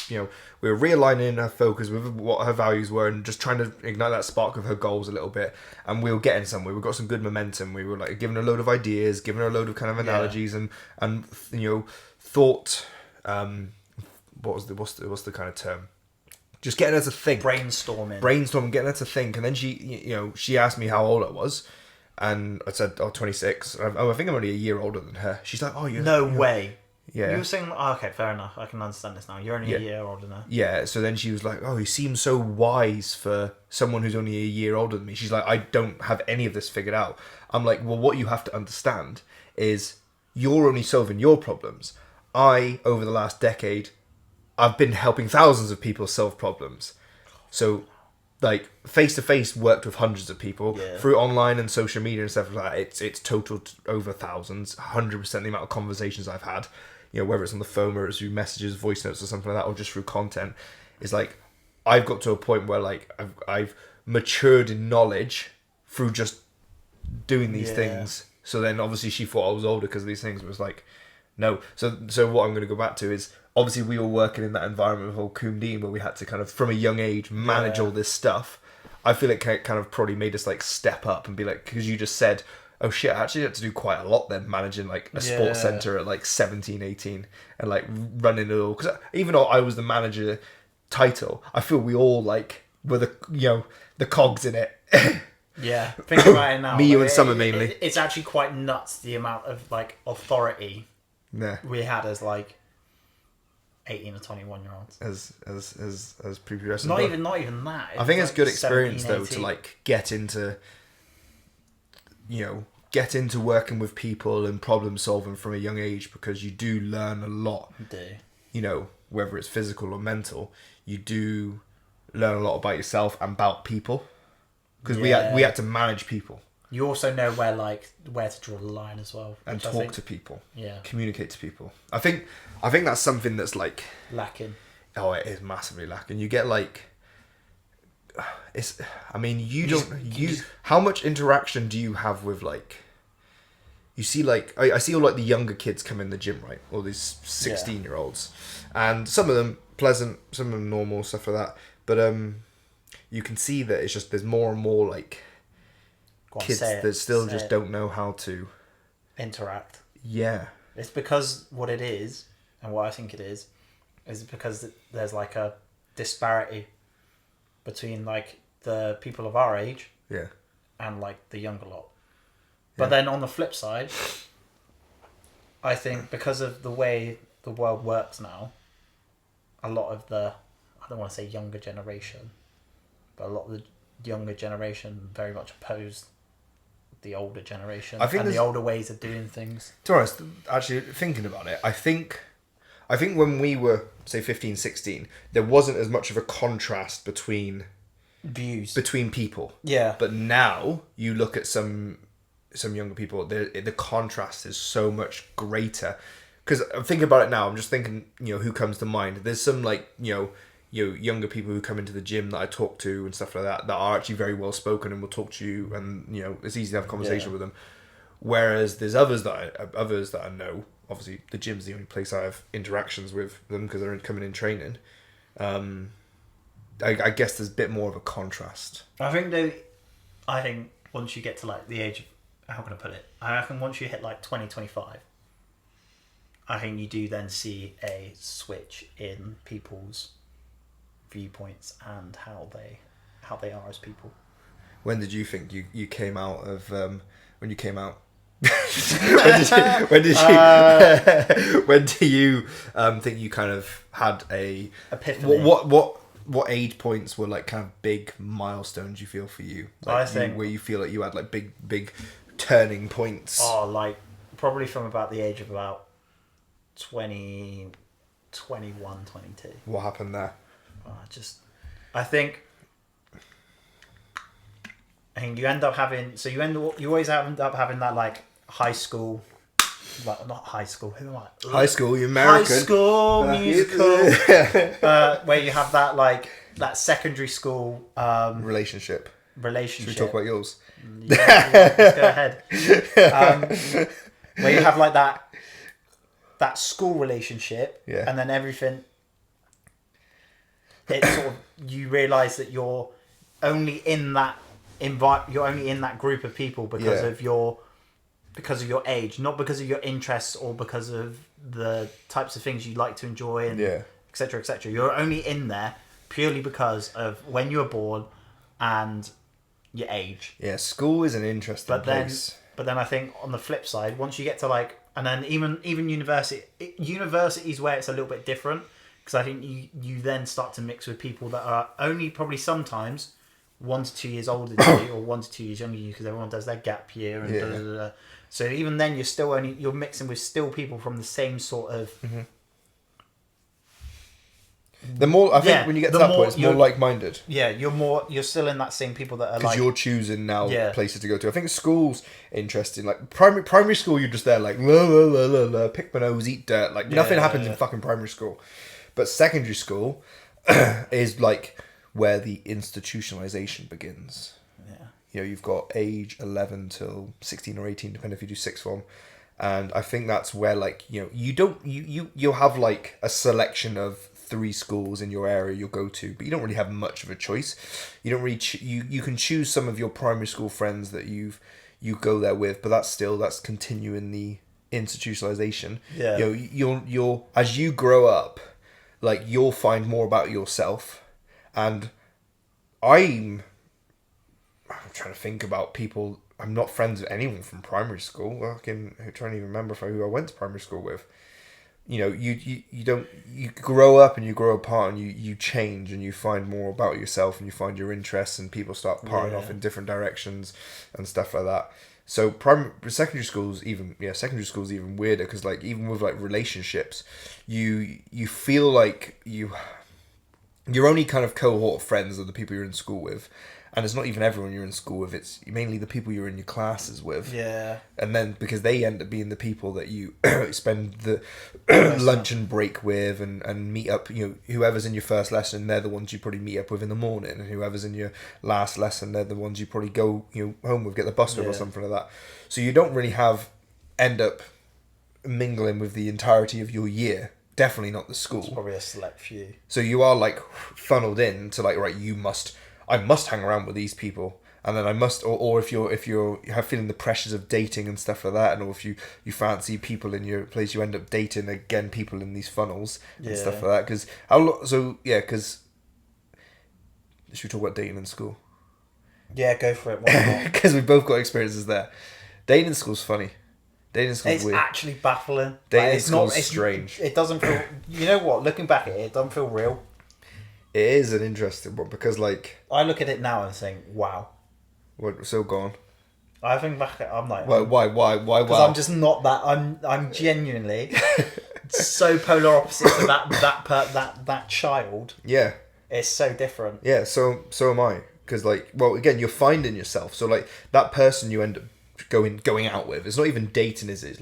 you know, we were realigning her focus with what her values were and just trying to ignite that spark of her goals a little bit. And we were getting somewhere. We got some good momentum. We were like giving her a load of ideas, giving her a load of kind of analogies and you know, thought. What's the kind of term? Just getting her to think. Brainstorming, getting her to think. And then she asked me how old I was. And I said, 26. I think I'm only a year older than her. She's like, oh, no way. Yeah. You were saying, okay, fair enough. I can understand this now. You're only a year older than her. Yeah, so then she was like, oh, he seems so wise for someone who's only a year older than me. She's like, I don't have any of this figured out. I'm like, well, what you have to understand is you're only solving your problems. Over the last decade, I've been helping thousands of people solve problems. So... like face-to-face worked with hundreds of people through online and social media and stuff like that. It's totaled over thousands, 100% the amount of conversations I've had, you know, whether it's on the phone or it's through messages, voice notes or something like that, or just through content. It's like I've got to a point where like I've matured in knowledge through just doing these things. So then obviously she thought I was older because of these things. It was like, no. So what I'm going to go back to is, obviously, we were working in that environment of old Coomdene where we had to kind of, from a young age, manage all this stuff. I feel it kind of probably made us like step up and be like, because you just said, oh shit, I actually had to do quite a lot then, managing like a sports centre at like 17, 18 and like running it all. Because even though I was the manager title, I feel we all like were the cogs in it. Yeah, think about it now. Me, you and Summer mainly. It's actually quite nuts the amount of like authority we had as like 18 or 21 year olds as prepubescent. Not even that. I think it's good experience 17, though to like get into, you know, get into working with people and problem solving from a young age, because you do learn a lot. You do. You know, whether it's physical or mental, you do learn a lot about yourself and about people, because we had to manage people. You also know where to draw the line as well, and talk to people. Yeah, communicate to people. I think that's something that's like lacking. Oh, it is massively lacking. You get like, it's. I mean, how much interaction do you have with like? You see, like I see all like the younger kids come in the gym, right? All these 16-year-olds, and some of them pleasant, some of them normal, stuff like that. But you can see that it's just there's more and more like kids that still just don't know how to interact. Yeah, it's because what it is, and what I think it is because there's like a disparity between like the people of our age, and like the younger lot. But then on the flip side, I think because of the way the world works now, a lot of I don't want to say younger generation, but a lot of the younger generation very much oppose the older generation and the older ways of doing things. To be honest, actually thinking about it, I think when we were, say, 15, 16, there wasn't as much of a contrast between views between people. Yeah. But now you look at some younger people, the contrast is so much greater. Because I'm thinking about it now, I'm just thinking, who comes to mind? There's some like, younger people who come into the gym that I talk to and stuff like that are actually very well spoken and will talk to you, and it's easy to have a conversation with them. Whereas there's others that I know. Obviously, the gym's the only place I have interactions with them because they're coming in training. I guess there's a bit more of a contrast. I think once you get to like the age of, how can I put it? I reckon once you hit like 20, 25, I think you do then see a switch in people's viewpoints and how they are as people. When did you think you came out of when you came out? When do you think you kind of had a epiphany? What age points were like kind of big milestones you feel for you? Like I think where you feel like you had like big turning points. Oh, like probably from about the age of about 20, 21, 22. What happened there? I think you end up having, you always end up having that like high school, well, not high school, who am I? High school, you American. High school musical, where you have that like, that secondary school relationship. Should we talk about yours? Yeah, let's go ahead. Where you have like that school relationship, and then everything, it sort of, you realise that you're only in that you're only in that group of people because of your age, not because of your interests or because of the types of things you like to enjoy and etc. etc. You're only in there purely because of when you were born and your age. Yeah, school is an interesting place. But then I think on the flip side, once you get to like, and then even universities where it's a little bit different, because I think you then start to mix with people that are only probably sometimes 1 to 2 years older than you or 1 to 2 years younger than you, because everyone does their gap year and da, da, da, da. So even then you're mixing with still people from the same sort of. Mm-hmm. The more I think when you get to that point, it's more like-minded. Yeah, you're still in that same people that are like, because you're choosing now places to go to. I think school's interesting. Like primary school, you're just there like la, la, la, la, la, pick my nose, eat dirt. Like nothing happens in fucking primary school. But secondary school is like where the institutionalization begins. Yeah, you've got age 11 till 16 or 18, depending if you do sixth form. And I think that's where like you'll have like a selection of 3 schools in your area you'll go to, but you don't really have much of a choice. You don't really you can choose some of your primary school friends that you go there with, but that's continuing the institutionalization. You'll as you grow up, like you'll find more about yourself. And I'm trying to think about people. I'm not friends with anyone from primary school. I'm trying to even remember who I went to primary school with. you know, you don't, you grow up and you grow apart and you change and you find more about yourself and you find your interests and people start parting off in different directions and stuff like that. So secondary school's even weirder because like even with like relationships, you feel like your only kind of cohort of friends are the people you're in school with, and it's not even everyone you're in school with. It's mainly the people you're in your classes with. Yeah. And then because they end up being the people that you spend the lunch and break with and meet up. You know, whoever's in your first lesson, they're the ones you probably meet up with in the morning, and whoever's in your last lesson, they're the ones you probably go home with, get the bus with or something like that. So you don't really end up mingling with the entirety of your year. Definitely not the school. It's probably a select few. So you are like funneled in to like, right, I must hang around with these people, and then I must, or if you have feeling the pressures of dating and stuff like that, and or if you fancy people in your place, you end up dating again people in these funnels and stuff like that. Because should we talk about dating in school? Yeah, go for it. Because we've both got experiences there. Dating in school's funny. Dating in school's weird. It's actually baffling. Dating in school's strange. It doesn't feel. You know what? Looking back at it, it doesn't feel real. It is an interesting one because, like, I look at it now and think, "Wow." What? So gone. I think back at, I'm like, why? Because I'm just not that. I'm genuinely so polar opposite to that child. Yeah. It's so different. Yeah. So am I. Because like, well, again, you're finding yourself. So like that person you end up going out with. It's not even dating, is it?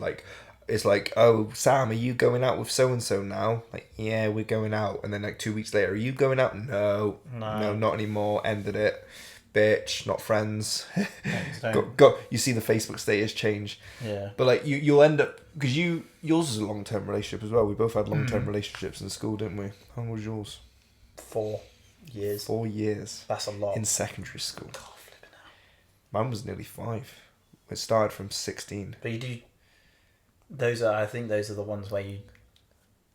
It's like, oh, Sam, are you going out with so and so now? Like, yeah, we're going out. And then like 2 weeks later, are you going out? No, not anymore. Ended it, bitch. Not friends. Go. You see the Facebook status change. Yeah. But like you'll end up because yours is a long-term relationship as well. We both had long-term relationships in school, didn't we? How long was yours? 4 years. 4 years. That's a lot. In secondary school. God, flipping out. Mine was nearly 5. It started from 16. But you do. I think those are the ones where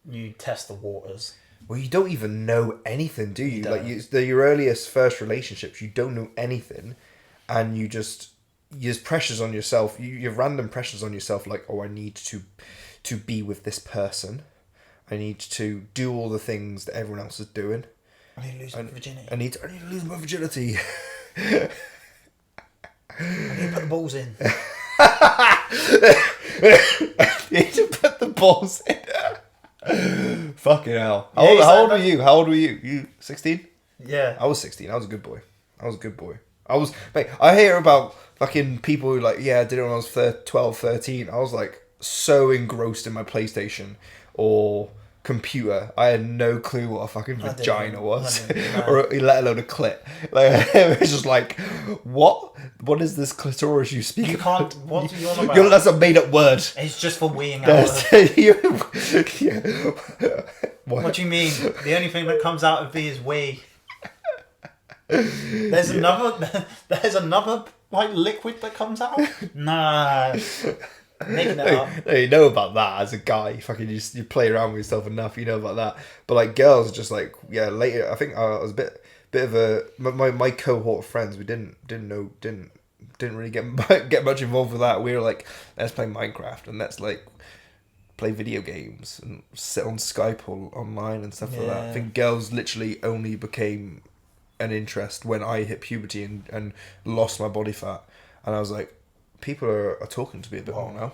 you test the waters. Well, you don't even know anything, do you? Don't. Your earliest first relationships, you don't know anything, and there's pressures on yourself. You have random pressures on yourself, like, oh, I need to be with this person. I need to do all the things that everyone else is doing. I need to lose my virginity. I need to lose my virginity. I need to put the balls in. You need to put the balls in. Fucking hell. How old were you? How old were you? You 16? Yeah. I was 16. I was a good boy. Mate, I hear about fucking people who like, yeah, I did it when I was 12, 13. I was like so engrossed in my PlayStation or computer, I had no clue what a fucking vagina was, or let alone a clit. Like, it was just like, what is this clitoris you speak about? What are you on about? That's a made up word. It's just for weeing out. What do you mean? The only thing that comes out of me is wee. There's another like liquid that comes out. Nah. Making it up. No, you know about that as a guy. You play around with yourself enough, you know about that. But like girls, are just like, yeah. Later, I think I was a bit of a my cohort of friends. We didn't really get much involved with that. We were like, let's play Minecraft and let's like play video games and sit on Skype or online and stuff like that. I think girls literally only became an interest when I hit puberty and lost my body fat, and I was like, people are talking to me a bit more now.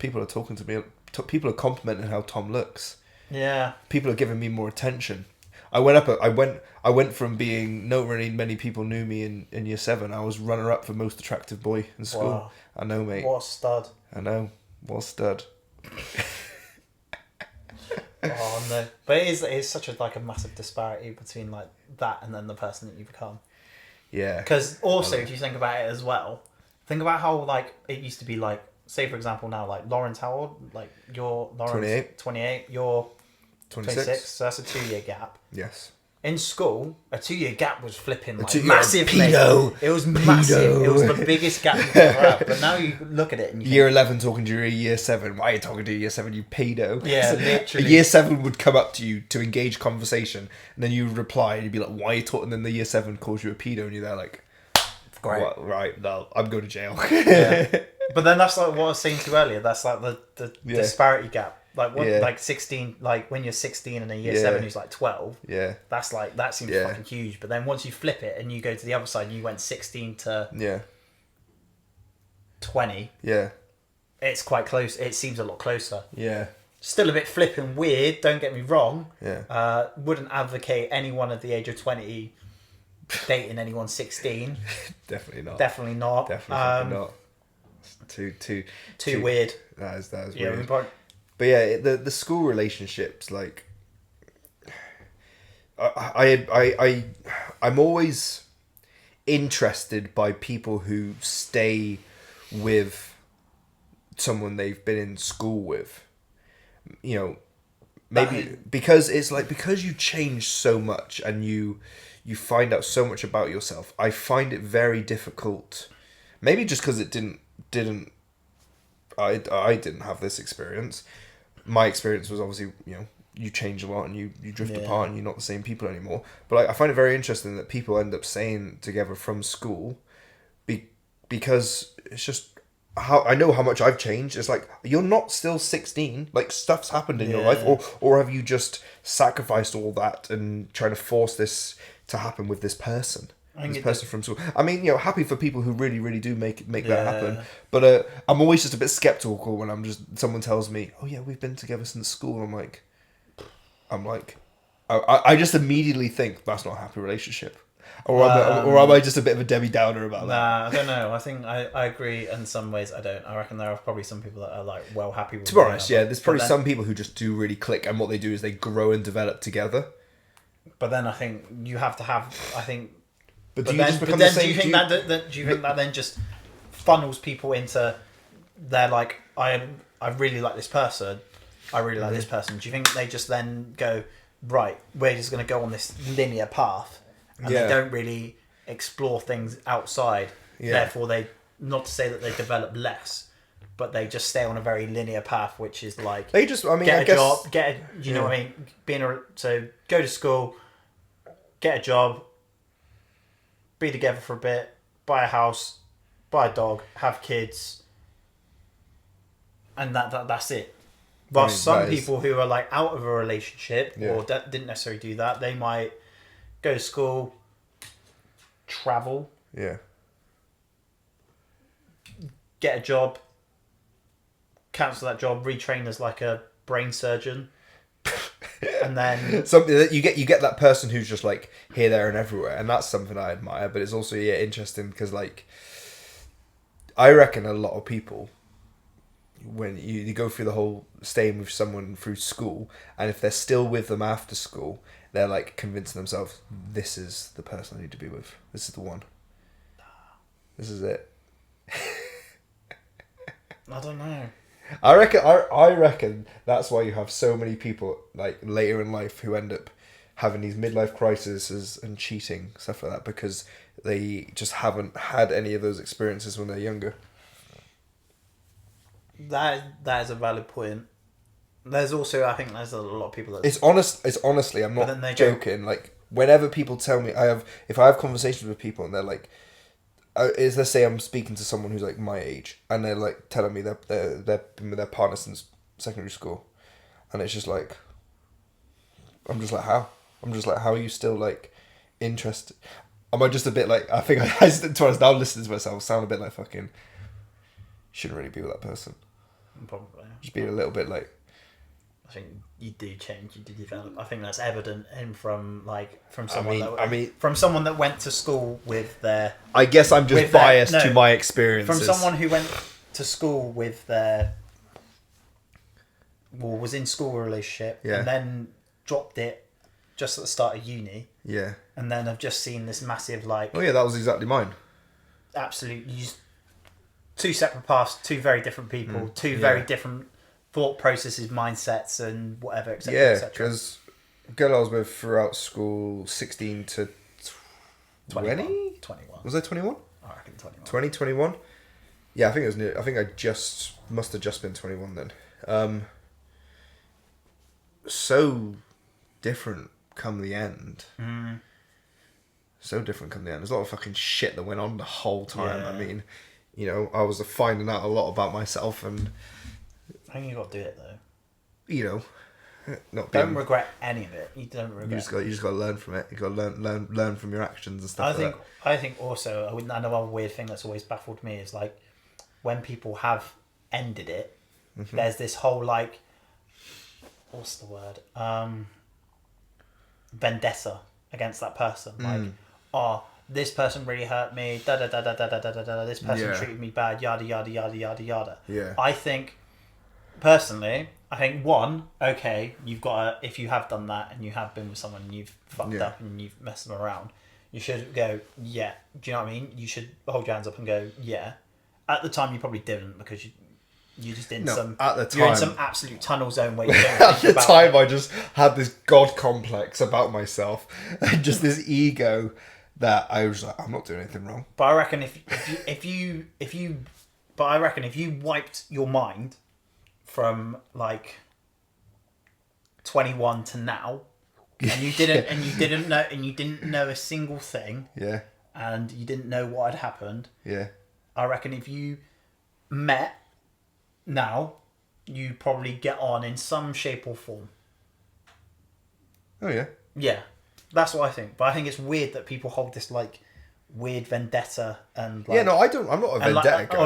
People are talking to me. People are complimenting how Tom looks. Yeah. People are giving me more attention. I went from being not really many people knew me in year 7. I was runner up for most attractive boy in school. Wow. I know, mate. What a stud. I know. What a stud. Oh no! But it is such a massive disparity between like that and then the person that you become. Yeah. Because also, if you think about it as well, think about how like it used to be like, say for example now, like Lawrence, how old? Like you're Lawrence 28, you're 26. So that's a 2-year gap. Yes. In school, a 2-year gap was flipping like massive. Pedo. It was massive. It was the biggest gap you've ever had. But now you look at it and you year 11 talking to your year 7. Why are you talking to year 7, you pedo? Yeah, literally. A year 7 would come up to you to engage conversation, and then you would reply, and you'd be like, why are you talking? And then the year 7 calls you a pedo, and you're there like, great. What? Right, no, I'm going to jail. Yeah. But then that's like what I was saying to you earlier. That's like the disparity gap. like 16, like when you're 16 and a year 7 who's like 12. Yeah. That's like, that seems fucking huge. But then once you flip it and you go to the other side and you went 16 to 20. Yeah. It's quite close. It seems a lot closer. Yeah. Still a bit flipping weird, don't get me wrong. Yeah. Wouldn't advocate anyone at the age of 20 dating anyone 16. Definitely not. Definitely not. Definitely not. Too weird. That is Yeah, weird. But yeah, the school relationships, like, I'm always interested by people who stay with someone they've been in school with. You know, maybe because it's like, because you change so much and you find out so much about yourself. I find it very difficult. Maybe just because it didn't. I didn't have this experience. My experience was obviously, you change a lot and you drift apart and you're not the same people anymore. But I find it very interesting that people end up staying together from school because it's just how I know how much I've changed. It's like, you're not still 16. Like, stuff's happened in your life, or have you just sacrificed all that and trying to force this to happen with this person? This person from school. I mean, happy for people who really, really do make that happen. But I'm always just a bit skeptical when someone tells me, "Oh yeah, we've been together since school." I'm like, I just immediately think that's not a happy relationship, or am I just a bit of a Debbie Downer about that? Nah, I don't know. I think I agree. In some ways, I don't. I reckon there are probably some people that are like well happy with. To be honest, there's probably some people who just do really click, and what they do is they grow and develop together. But then I think you have to have. I think. But do you think that then just funnels people into they're like, I really like this person, I really like this person. Do you think they just then go, right, we're just going to go on this linear path, and they don't really explore things outside? Therefore, they, not to say that they develop less, but they just stay on a very linear path, which is like they just, I mean, get a job, you know what I mean? So go to school, get a job. Be together for a bit, buy a house, buy a dog, have kids, and that's it. But some people who are like out of a relationship or didn't necessarily do that, they might go to school, travel, get a job, cancel that job, retrain as like a brain surgeon. And then something that you get that person who's just like here, there, and everywhere, and that's something I admire. But it's also interesting because, like, I reckon a lot of people, when you go through the whole staying with someone through school, and if they're still with them after school, they're like convincing themselves, this is the person I need to be with. This is the one. This is it. I don't know. I reckon that's why you have so many people like later in life who end up having these midlife crises and cheating, stuff like that, because they just haven't had any of those experiences when they're younger. That is a valid point. There's also, I think there's a lot of people that it's honestly, I'm not joking. Like, whenever people tell me if I have conversations with people and they're like, let's say I'm speaking to someone who's like my age, and they're like telling me they've been with their partner since secondary school, and it's just like, I'm just like, how are you still like interested? Am I just a bit like, I think I now listening to myself sound a bit like fucking shouldn't really be with that person. Probably just being a little bit like, I think you do change, you do develop. I think that's evident from someone that went to school with their. I guess I'm just biased to my experiences. From someone who went to school with their, well, was in school relationship and then dropped it just at the start of uni. Yeah. And then I've just seen this massive like. Oh yeah, that was exactly mine. Absolutely, two separate paths, two very different people, two very different thought processes, mindsets, and whatever, etc. Yeah, because girl I was with throughout school, 16 to 20? 21. Was I 21? I reckon 21. 21? Yeah, I think it was near. I think I must have just been 21 then. So different come the end. So different come the end. There's a lot of fucking shit that went on the whole time. Yeah. I mean, I was finding out a lot about myself, and I think you got to do it though. you know, not don't being, regret any of it. You don't regret. you just got to learn from it. You got to learn from your actions and stuff. I think also another weird thing that's always baffled me is like when people have ended it. Mm-hmm. There's this whole like, what's the word? Vendetta against that person. Like, oh, this person really hurt me. Da da da da da da da da. This person treated me bad. Yada yada yada yada yada. Yeah. I think, personally, one, okay, you've got to, if you have done that and you have been with someone and you've fucked up and you've messed them around, you should go, yeah. Do you know what I mean? You should hold your hands up and go, yeah. At the time, you probably didn't because you just in you're in some absolute tunnel zone where you don't at the time I just had this god complex about myself and just this ego that I was like, I'm not doing anything wrong. But I reckon if you wiped your mind from like 21 to now and you didn't know a single thing, and you didn't know what had happened, I reckon if you met now, you probably get on in some shape or form. Oh yeah. Yeah, that's what I think. But I think it's weird that people hold this like weird vendetta and like, I'm not a vendetta guy.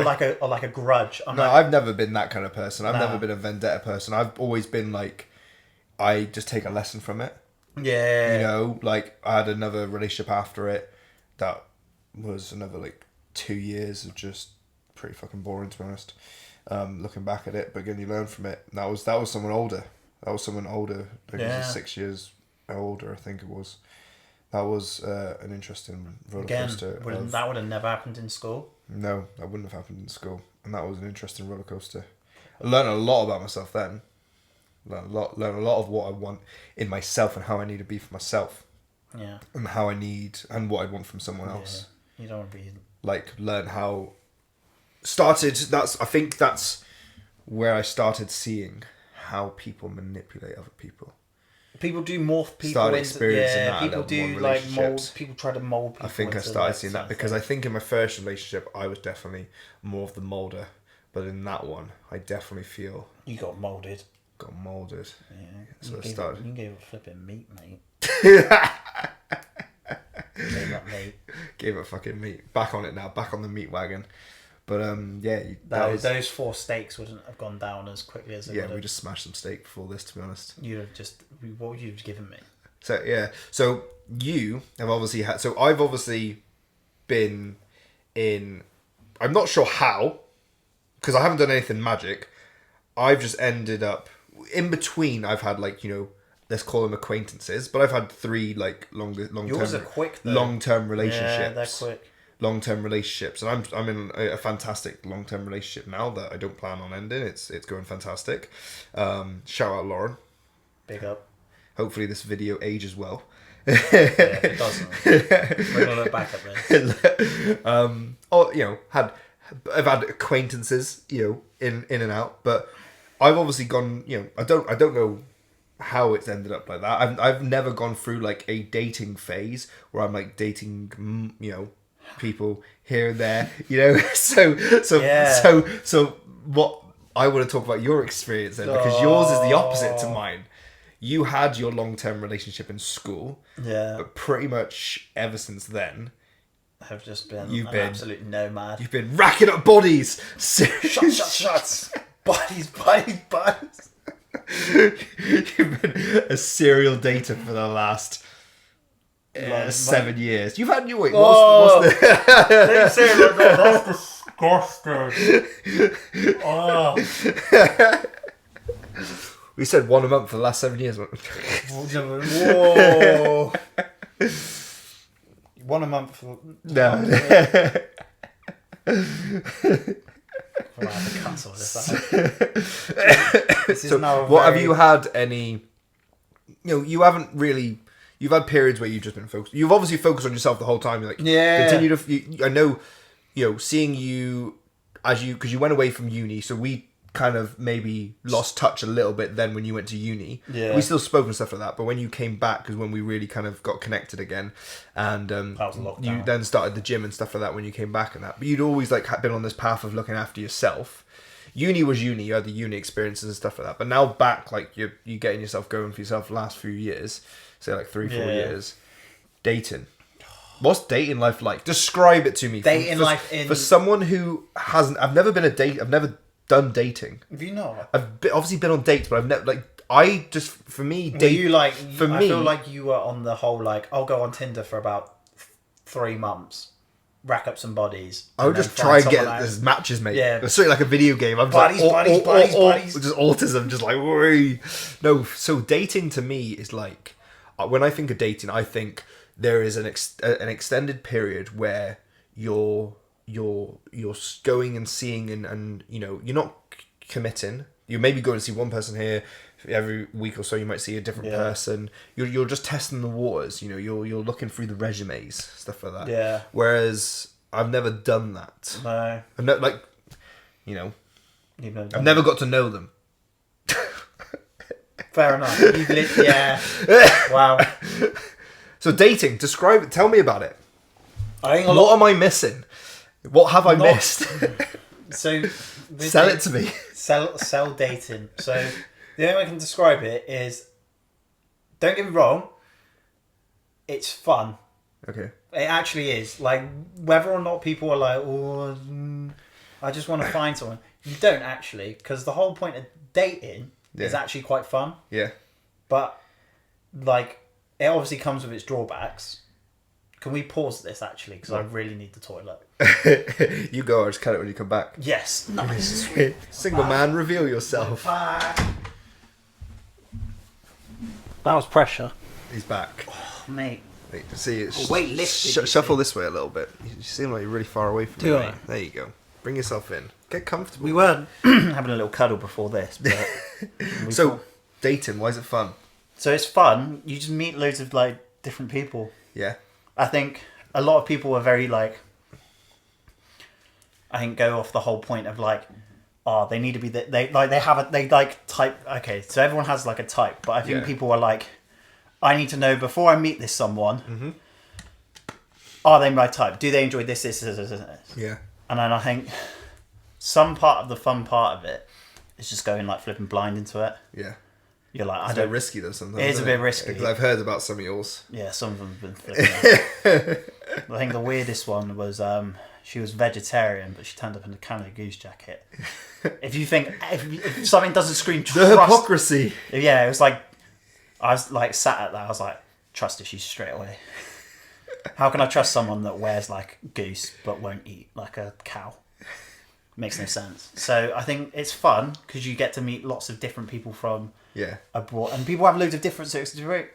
Or like a grudge. I've never been that kind of person. I've never been a vendetta person. I've always been like, I just take a lesson from it. Yeah. You know, like I had another relationship after it that was another like 2 years of just pretty fucking boring, to be honest. Looking back at it, but again, you learn from it. That was someone older. Like it was 6 years older, I think it was. That was an interesting roller coaster. That would have never happened in school. No, that wouldn't have happened in school, and that was an interesting roller coaster. I learned a lot about myself then. Learned a lot of what I want in myself and how I need to be for myself. Yeah. And how I need and what I want from someone else. You don't want to be like learn how. I think that's where I started seeing how people manipulate other people. People do morph people. Started experiencing that. People do like mold. People try to mold people. I think I started seeing that because I think in my first relationship I was definitely more of the molder, but in that one I definitely feel you got molded. Got molded. Yeah. So I started. You gave it flipping meat, mate. Gave it fucking meat. Back on it now. Back on the meat wagon. But those 4 steaks wouldn't have gone down as quickly as they would have. We just smashed some steak before this, to be honest. What would you have given me? So so you have obviously had. So I've obviously been in. I'm not sure how, because I haven't done anything magic. I've just ended up in between. I've had like let's call them acquaintances, but I've had 3 like long-term. Yours are quick though. Long-term relationships. Yeah, they're quick. Long-term relationships, and I'm in a fantastic long-term relationship now that I don't plan on ending. It's going fantastic. Shout out Lauren. Big up. Hopefully this video ages well. If it doesn't, we're gonna look back at this. I've had acquaintances, in and out, but I've obviously gone. I don't know how it's ended up like that. I've never gone through like a dating phase where I'm like dating, people here and there, so what I want to talk about your experience then, because yours is the opposite to mine. You had your long-term relationship in school, but pretty much ever since then have just been an absolute nomad. You've been racking up bodies. Shots. Bodies. You've been a serial dater for the last 7 years. You've had what's the... Don't say it like that. That's disgusting. We said 1 a month for the last 7 years. Whoa. 1 a month for... No. So what have you had any... you haven't really... You've had periods where you've just been focused. You've obviously focused on yourself the whole time. You're like, continue to... I know, seeing you as because you went away from uni, so we kind of maybe lost touch a little bit then when you went to uni. Yeah. We still spoke and stuff like that, but when you came back is when we really kind of got connected again. And that was lockdown. You then started the gym and stuff like that when you came back and that. But you'd always like been on this path of looking after yourself. uni was uni. You had the uni experiences and stuff like that. But now back, like you're getting yourself going for yourself. The last few years, say like 3-4 years, dating. What's dating life like? Describe it to me. For someone who hasn't. I've never been a date. I've never done dating. Have you not? Obviously been on dates, but I've never for me, date. You like? For me, I feel like you were on the whole like I'll go on Tinder for about 3 months, rack up some bodies. I would just try and get as matches, mate. Yeah, it's sort of like a video game. I'm buddies. Just autism, just like worry. No, so dating to me is like when I think of dating, I think there is an extended period where you're going and seeing and you're not committing. You maybe go and see one person here every week or so. You might see a different person. You're just testing the waters. You're looking through the resumes, stuff like that. Yeah. Whereas I've never done that. No. I've never I've never got to know them. Fair enough. Yeah. Wow. So dating, tell me about it. What am I missing? What have I missed? So sell it to me. Sell dating. So the only way I can describe it is, don't get me wrong, it's fun. Okay. It actually is. Like, whether or not people are like, I just want to find someone. You don't actually, because the whole point of dating is actually quite fun. Yeah. But like, it obviously comes with its drawbacks. Can we pause this actually? Because I really need the toilet. You go, I'll just cut it when you come back. Yes. Nice. Single man, reveal yourself. That was pressure. He's back. Oh, mate. See, weight lifted. Shuffle this way a little bit. You seem like you're really far away from me. Right? There you go. Bring yourself in. Get comfortable. We were having a little cuddle before this. But so, dating, why is it fun? So it's fun. You just meet loads of like different people. Yeah. I think a lot of people are very like, I think go off the whole point of like, they need to be type. Okay, so everyone has like a type, but I think people are like, I need to know before I meet this someone. Mm-hmm. Are they my type? Do they enjoy this? Yeah. And then I think some part of the fun part of it is just going like flipping blind into it. Yeah. You're like, it's a bit risky though sometimes. It is a bit risky. Because I've heard about some of yours. Yeah, some of them have been flipping. I think the weirdest one was she was vegetarian, but she turned up in a Canada Goose jacket. If you think if something doesn't scream trust, the hypocrisy. Yeah, it was like I was like sat at that. I was like, trust issues straight away. How can I trust someone that wears like goose but won't eat like a cow? Makes no sense. So I think it's fun because you get to meet lots of different people from abroad, and people have loads of different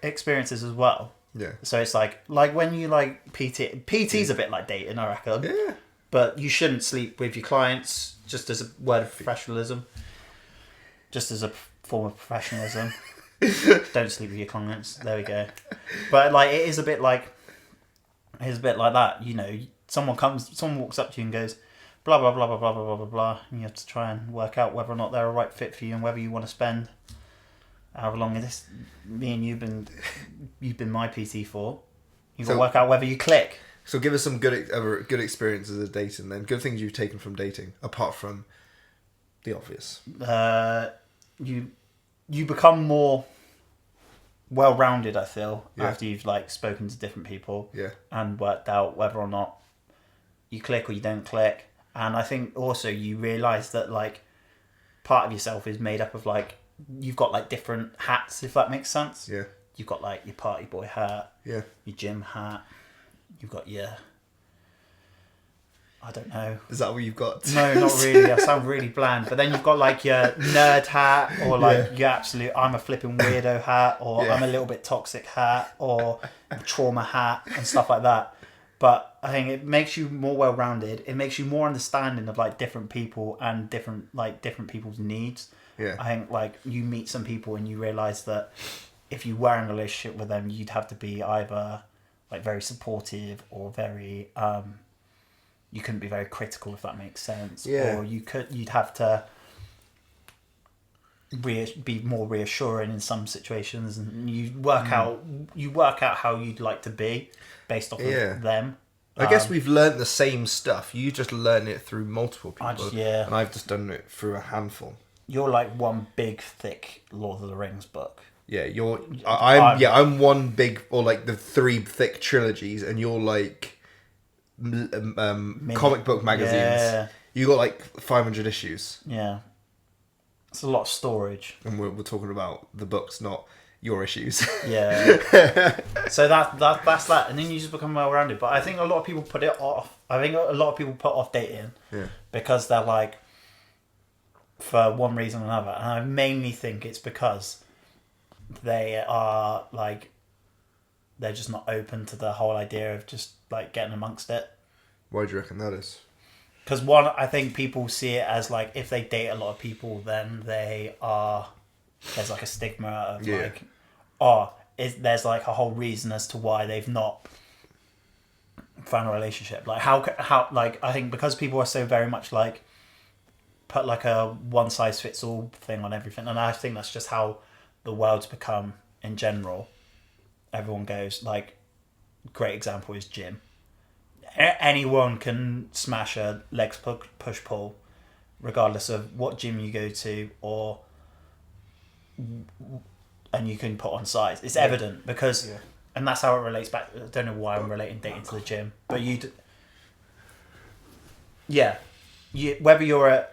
experiences as well. Yeah. So it's like when you like PT's a bit like dating, I reckon. Yeah. But you shouldn't sleep with your clients, just as a word of professionalism. Just as a form of professionalism. Don't sleep with your clients. There we go. But like it is a bit like that. Someone walks up to you and goes, blah blah blah blah blah blah blah blah, and you have to try and work out whether or not they're a right fit for you and whether you want to spend however long this me and you've been my PT for. You've got to work out whether you click. So give us some good experiences of dating then. Good things you've taken from dating, apart from the obvious. You become more well-rounded, I feel, after you've like spoken to different people and worked out whether or not you click or you don't click. And I think also you realise that like part of yourself is made up of like you've got like different hats, if that makes sense. Yeah. You've got like your party boy hat, your gym hat, you've got your I don't know. Is that what you've got? No, not really. I sound really bland. But then you've got like your nerd hat, or like your absolute I'm a flipping weirdo hat, or I'm a little bit toxic hat, or trauma hat, and stuff like that. But I think it makes you more well-rounded. It makes you more understanding of like different people and different people's needs. Yeah. I think like you meet some people and you realise that if you were in a relationship with them, you'd have to be either like very supportive or very you couldn't be very critical, if that makes sense. Yeah. Or you'd have to be more reassuring in some situations, and you work out how you'd like to be based off of them. I guess we've learnt the same stuff. You just learn it through multiple people. And I've just done it through a handful. You're like one big, thick Lord of the Rings book. Yeah, I'm one big, or like the 3 thick trilogies, and you're like comic book magazines. Yeah. You got like 500 issues. Yeah. It's a lot of storage. And we're talking about the books, not your issues. Yeah. So that's that, and then you just become well-rounded. But I think a lot of people put it off. I think a lot of people put off dating because they're like, for one reason or another, and I mainly think it's because they are like, they're just not open to the whole idea of just like getting amongst it. Why do you reckon that is? Because one, I think people see it as like, if they date a lot of people, then there's like a stigma of like, there's like a whole reason as to why they've not found a relationship. Like how like, I think because people are so very much like, put like a one size fits all thing on everything, and I think that's just how the world's become in general. Everyone goes like, great example is gym. Anyone can smash a legs push pull, regardless of what gym you go to, and you can put on size. It's evident because, and that's how it relates back. I don't know why I'm relating dating to the gym, but whether you're at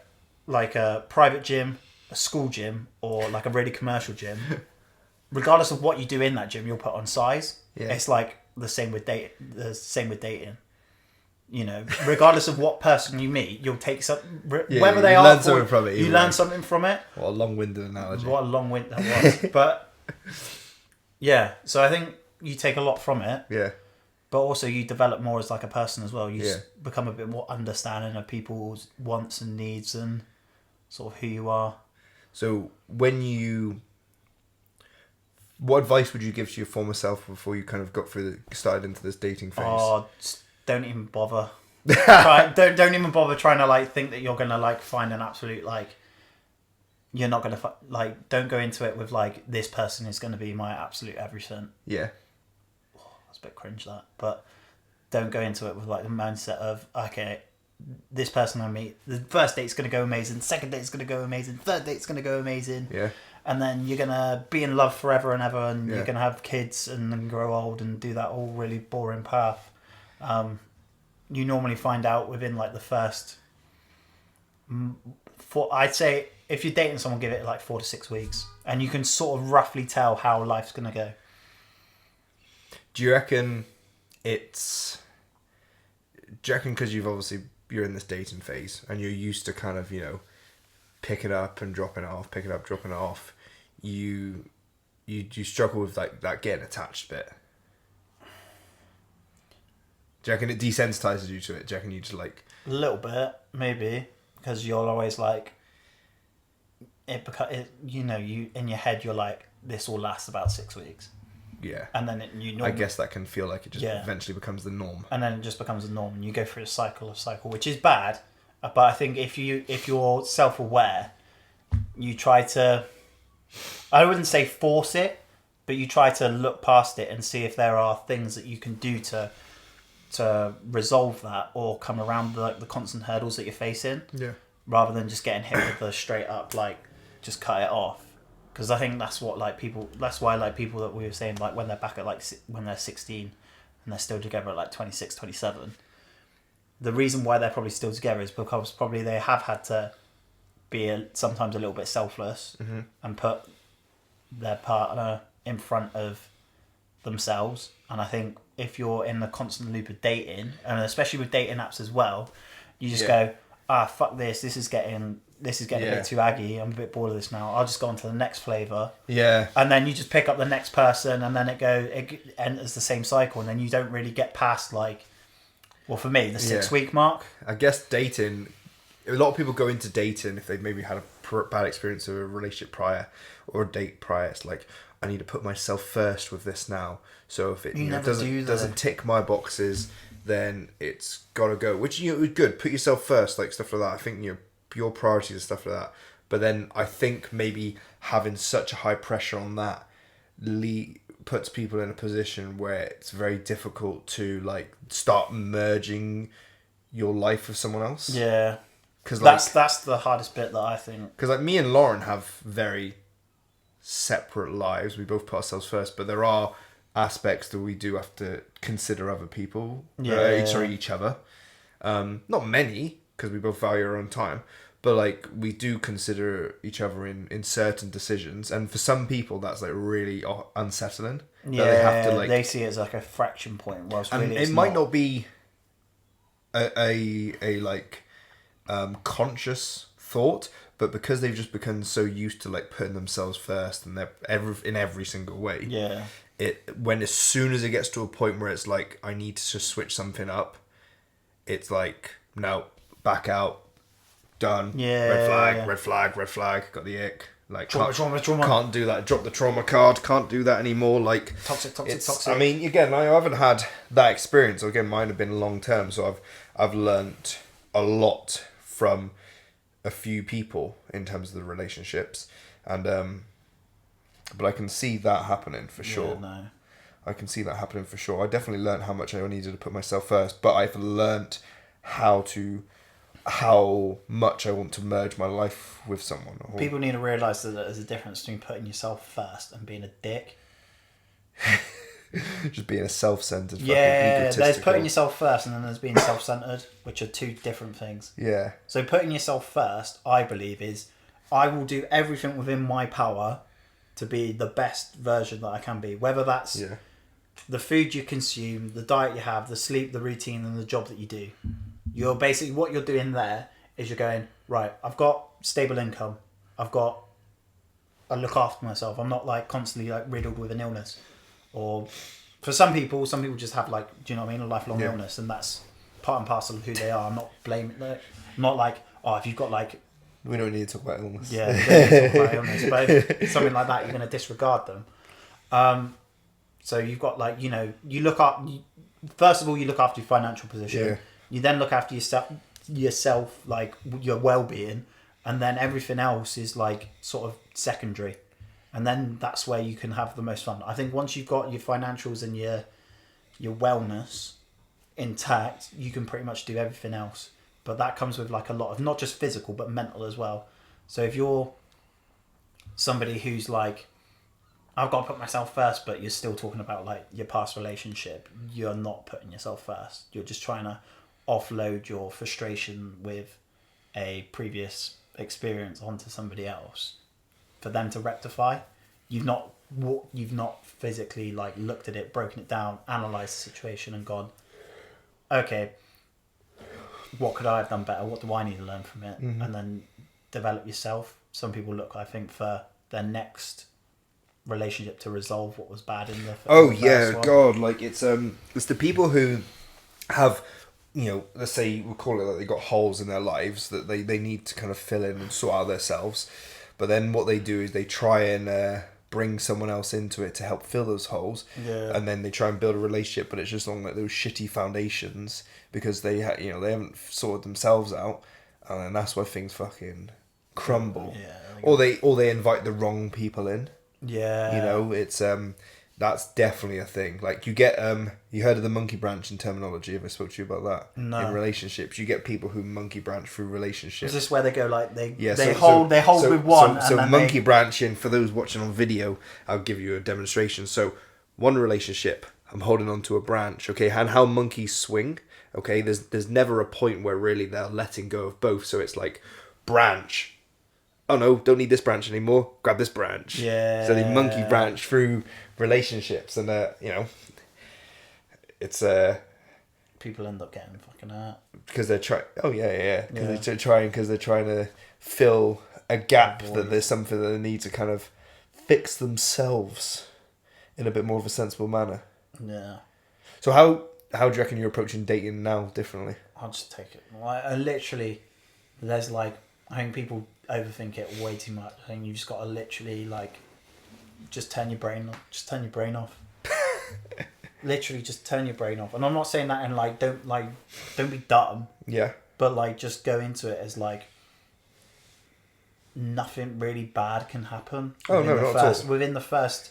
like a private gym, a school gym, or like a really commercial gym, regardless of what you do in that gym, you'll put on size. Yeah. It's like the same with dating. You know, regardless of what person you meet, you'll take some. Whether they are, you learn something from it. What a long-winded analogy! What a long-winded that was. But yeah, so I think you take a lot from it. Yeah. But also, you develop more as like a person as well. You become a bit more understanding of people's wants and needs and sort of who you are. So, what advice would you give to your former self before you kind of started into this dating phase? Oh, don't even bother. Don't even bother trying to like think that you're gonna like find an absolute like. You're not gonna like. Don't go into it with like, this person is gonna be my absolute everything. Yeah. Oh, that's a bit cringe, that. But don't go into it with like the mindset of, okay, this person I meet, the first date's gonna go amazing, second date's gonna go amazing, third date's gonna go amazing. Yeah. And then you're gonna be in love forever and ever, and you're gonna have kids and then grow old and do that all really boring path. You normally find out within like the first, I'd say if you're dating someone, give it like 4 to 6 weeks, and you can sort of roughly tell how life's gonna go. Do you reckon because you're in this dating phase and you're used to kind of, you know, pick it up and dropping it off, pick it up, dropping it off, you struggle with like that getting attached bit? Do you reckon it desensitizes you to it? Do you reckon you just like... A little bit, maybe, because you're always like... you know, you in your head, you're like, this will last about 6 weeks. Yeah. And then I guess that can feel like it just eventually becomes the norm. And then it just becomes the norm, and you go through a cycle, which is bad. But I think if you're self-aware, you try to... I wouldn't say force it, but you try to look past it and see if there are things that you can do to resolve that, or come around the constant hurdles that you're facing. Yeah. Rather than just getting hit with the straight up like, just cut it off. Because I think that's what like people. That's why like people that we were saying, like when they're back at like when they're 16 and they're still together at like 26, 27. The reason why they're probably still together is because probably they have had to be sometimes a little bit selfless and put their partner in front of themselves. And I think if you're in the constant loop of dating, and especially with dating apps as well, you just go, fuck this. This is getting a bit too aggy. I'm a bit bored of this now. I'll just go on to the next flavour. Yeah. And then you just pick up the next person, and then it enters the same cycle, and then you don't really get past like, well, for me, the 6 week mark. I guess dating, a lot of people go into dating if they've maybe had a bad experience of a relationship prior or a date prior. It's like, I need to put myself first with this now. So if it doesn't tick my boxes, then it's got to go. Which, you know, good. Put yourself first, like stuff like that. I think, you know, your priorities and stuff like that. But then I think maybe having such a high pressure on that puts people in a position where it's very difficult to like start merging your life with someone else. Yeah. Because that's the hardest bit that I think. Because like me and Lauren have very separate lives. We both put ourselves first, but there are aspects that we do have to consider other people. Each other. Not many, because we both value our own time. But like we do consider each other in certain decisions, and for some people that's like really unsettling. Yeah, they have to, like, they see it as like a fraction point. Whilst and really it it's might not be a like conscious thought, but because they've just become so used to like putting themselves first, and they're in every single way. Yeah. As soon as it gets to a point where it's like I need to just switch something up, it's like no, back out. Done. Yeah. Red flag. Got the ick. Like trauma. Can't do that. Drop the trauma card. Can't do that anymore. Like toxic. I mean, again, I haven't had that experience. Again, mine have been long term, so I've learnt a lot from a few people in terms of the relationships, and but I can see that happening for sure. No. I can see that happening for sure. I definitely learnt how much I needed to put myself first, but I've learnt how much I want to merge my life with someone. People need to realise that there's a difference between putting yourself first and being a dick. Just being a self-centered, yeah, there's putting yourself first and then there's being self-centered, which are two different things. Yeah. So putting yourself first, I believe, is I will do everything within my power to be the best version that I can be. Whether that's the food you consume, the diet you have, the sleep, the routine, and the job that you do. You're basically, what you're doing there is you're going, right, I've got stable income. I look after myself. I'm not like constantly like riddled with an illness. Or for some people just have like, do you know what I mean? A lifelong illness, and that's part and parcel of who they are. I'm not blaming them. I'm not like, oh, if you've got like... We don't need to talk about illness. Yeah, we don't need to talk about illness. But if something like that, you're going to disregard them. So you've got like, you know, first of all, you look after your financial position. Yeah. You then look after yourself, like your well-being, and then everything else is like sort of secondary, and then that's where you can have the most fun. I think once you've got your financials and your wellness intact, you can pretty much do everything else. But that comes with like a lot of not just physical but mental as well. So if you're somebody who's like, I've got to put myself first, but you're still talking about like your past relationship, you're not putting yourself first. You're just trying to offload your frustration with a previous experience onto somebody else for them to rectify. You've not physically like looked at it, broken it down, analysed the situation and gone, okay, what could I have done better? What do I need to learn from it? Mm-hmm. And then develop yourself. Some people look, I think, for their next relationship to resolve what was bad in the first one. God, like it's the people who have, you know, let's say we'll call it that they got holes in their lives that they need to kind of fill in and sort out themselves, but then what they do is they try and bring someone else into it to help fill those holes, and then they try and build a relationship, but it's just on like those shitty foundations because they they haven't sorted themselves out, and then that's why things fucking crumble. Or they invite the wrong people in. Yeah, you know, it's that's definitely a thing. Like you get you heard of the monkey branch in terminology? Have I spoke to you about that? No. In relationships, you get people who monkey branch through relationships. Is this where they go like they hold with one? So monkey branching, for those watching on video, I'll give you a demonstration. So one relationship, I'm holding onto a branch, okay, and how monkeys swing, okay. There's never a point where really they're letting go of both. So it's like branch. Oh no, don't need this branch anymore. Grab this branch. Yeah. So they monkey branch through relationships, and you know, it's people end up getting fucking hurt because they're trying. Oh yeah. Because they're trying to fill a gap that there's something that they need to kind of fix themselves in a bit more of a sensible manner. Yeah. So how do you reckon you're approaching dating now differently? I'll just take it. I literally, there's like, I think people overthink it way too much. I think you just got to literally like just turn your brain off. Literally just turn your brain off. And I'm not saying that in like don't be dumb. Yeah. But like just go into it as like nothing really bad can happen. Oh no, not at all. Within the first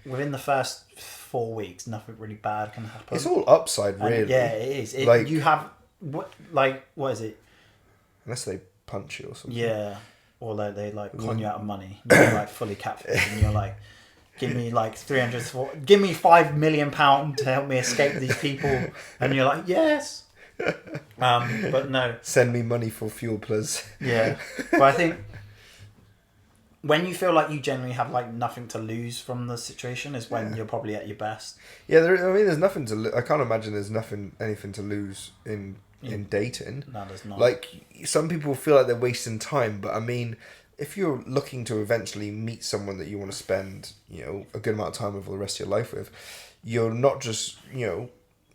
within the first 4 weeks, nothing really bad can happen. It's all upside, really. And yeah, it is. You have what is it? Unless they punch you or something. Yeah, or they con you out of money. You're like fully catfish, and you're like, give me like 300, give me £5 million to help me escape these people, and you're like, yes. But no. Send me money for fuel, please. Yeah, but I think when you feel like you genuinely have like nothing to lose from the situation is when you're probably at your best. Yeah, there's nothing to. I can't imagine there's anything to lose in dating. No, there's not. Like, some people feel like they're wasting time, but I mean, if you're looking to eventually meet someone that you want to spend, a good amount of time with for the rest of your life with, you're not just,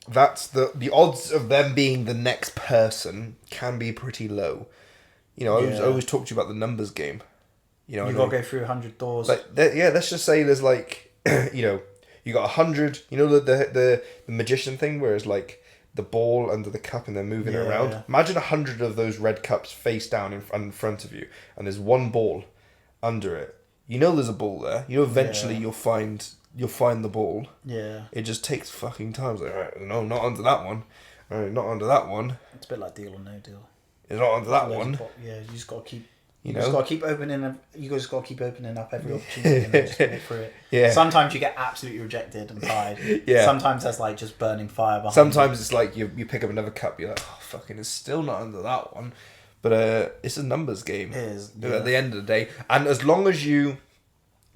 that's the odds of them being the next person can be pretty low. I always talk to you about the numbers game. You got to go through 100 doors. Like, let's just say there's like, you got 100. The magician thing where it's like the ball under the cup and they're moving it around. Yeah. Imagine 100 of those red cups face down in front of you, and there's one ball under it. There's a ball there. Eventually you'll find the ball. Yeah. It just takes fucking time. It's like, all right, no, not under that one. All right, not under that one. It's a bit like Deal or No Deal. It's not under that one. Yeah, you just got to keep. You just got to keep opening. You just got to keep opening up every opportunity and just walk through it. Yeah. Sometimes you get absolutely rejected and tired. Yeah. Sometimes there's like just burning fire behind. Sometimes it's like you pick up another cup. You're like, oh fucking, it's still not under that one. But it's a numbers game. It is. Yeah. At the end of the day, and as long as you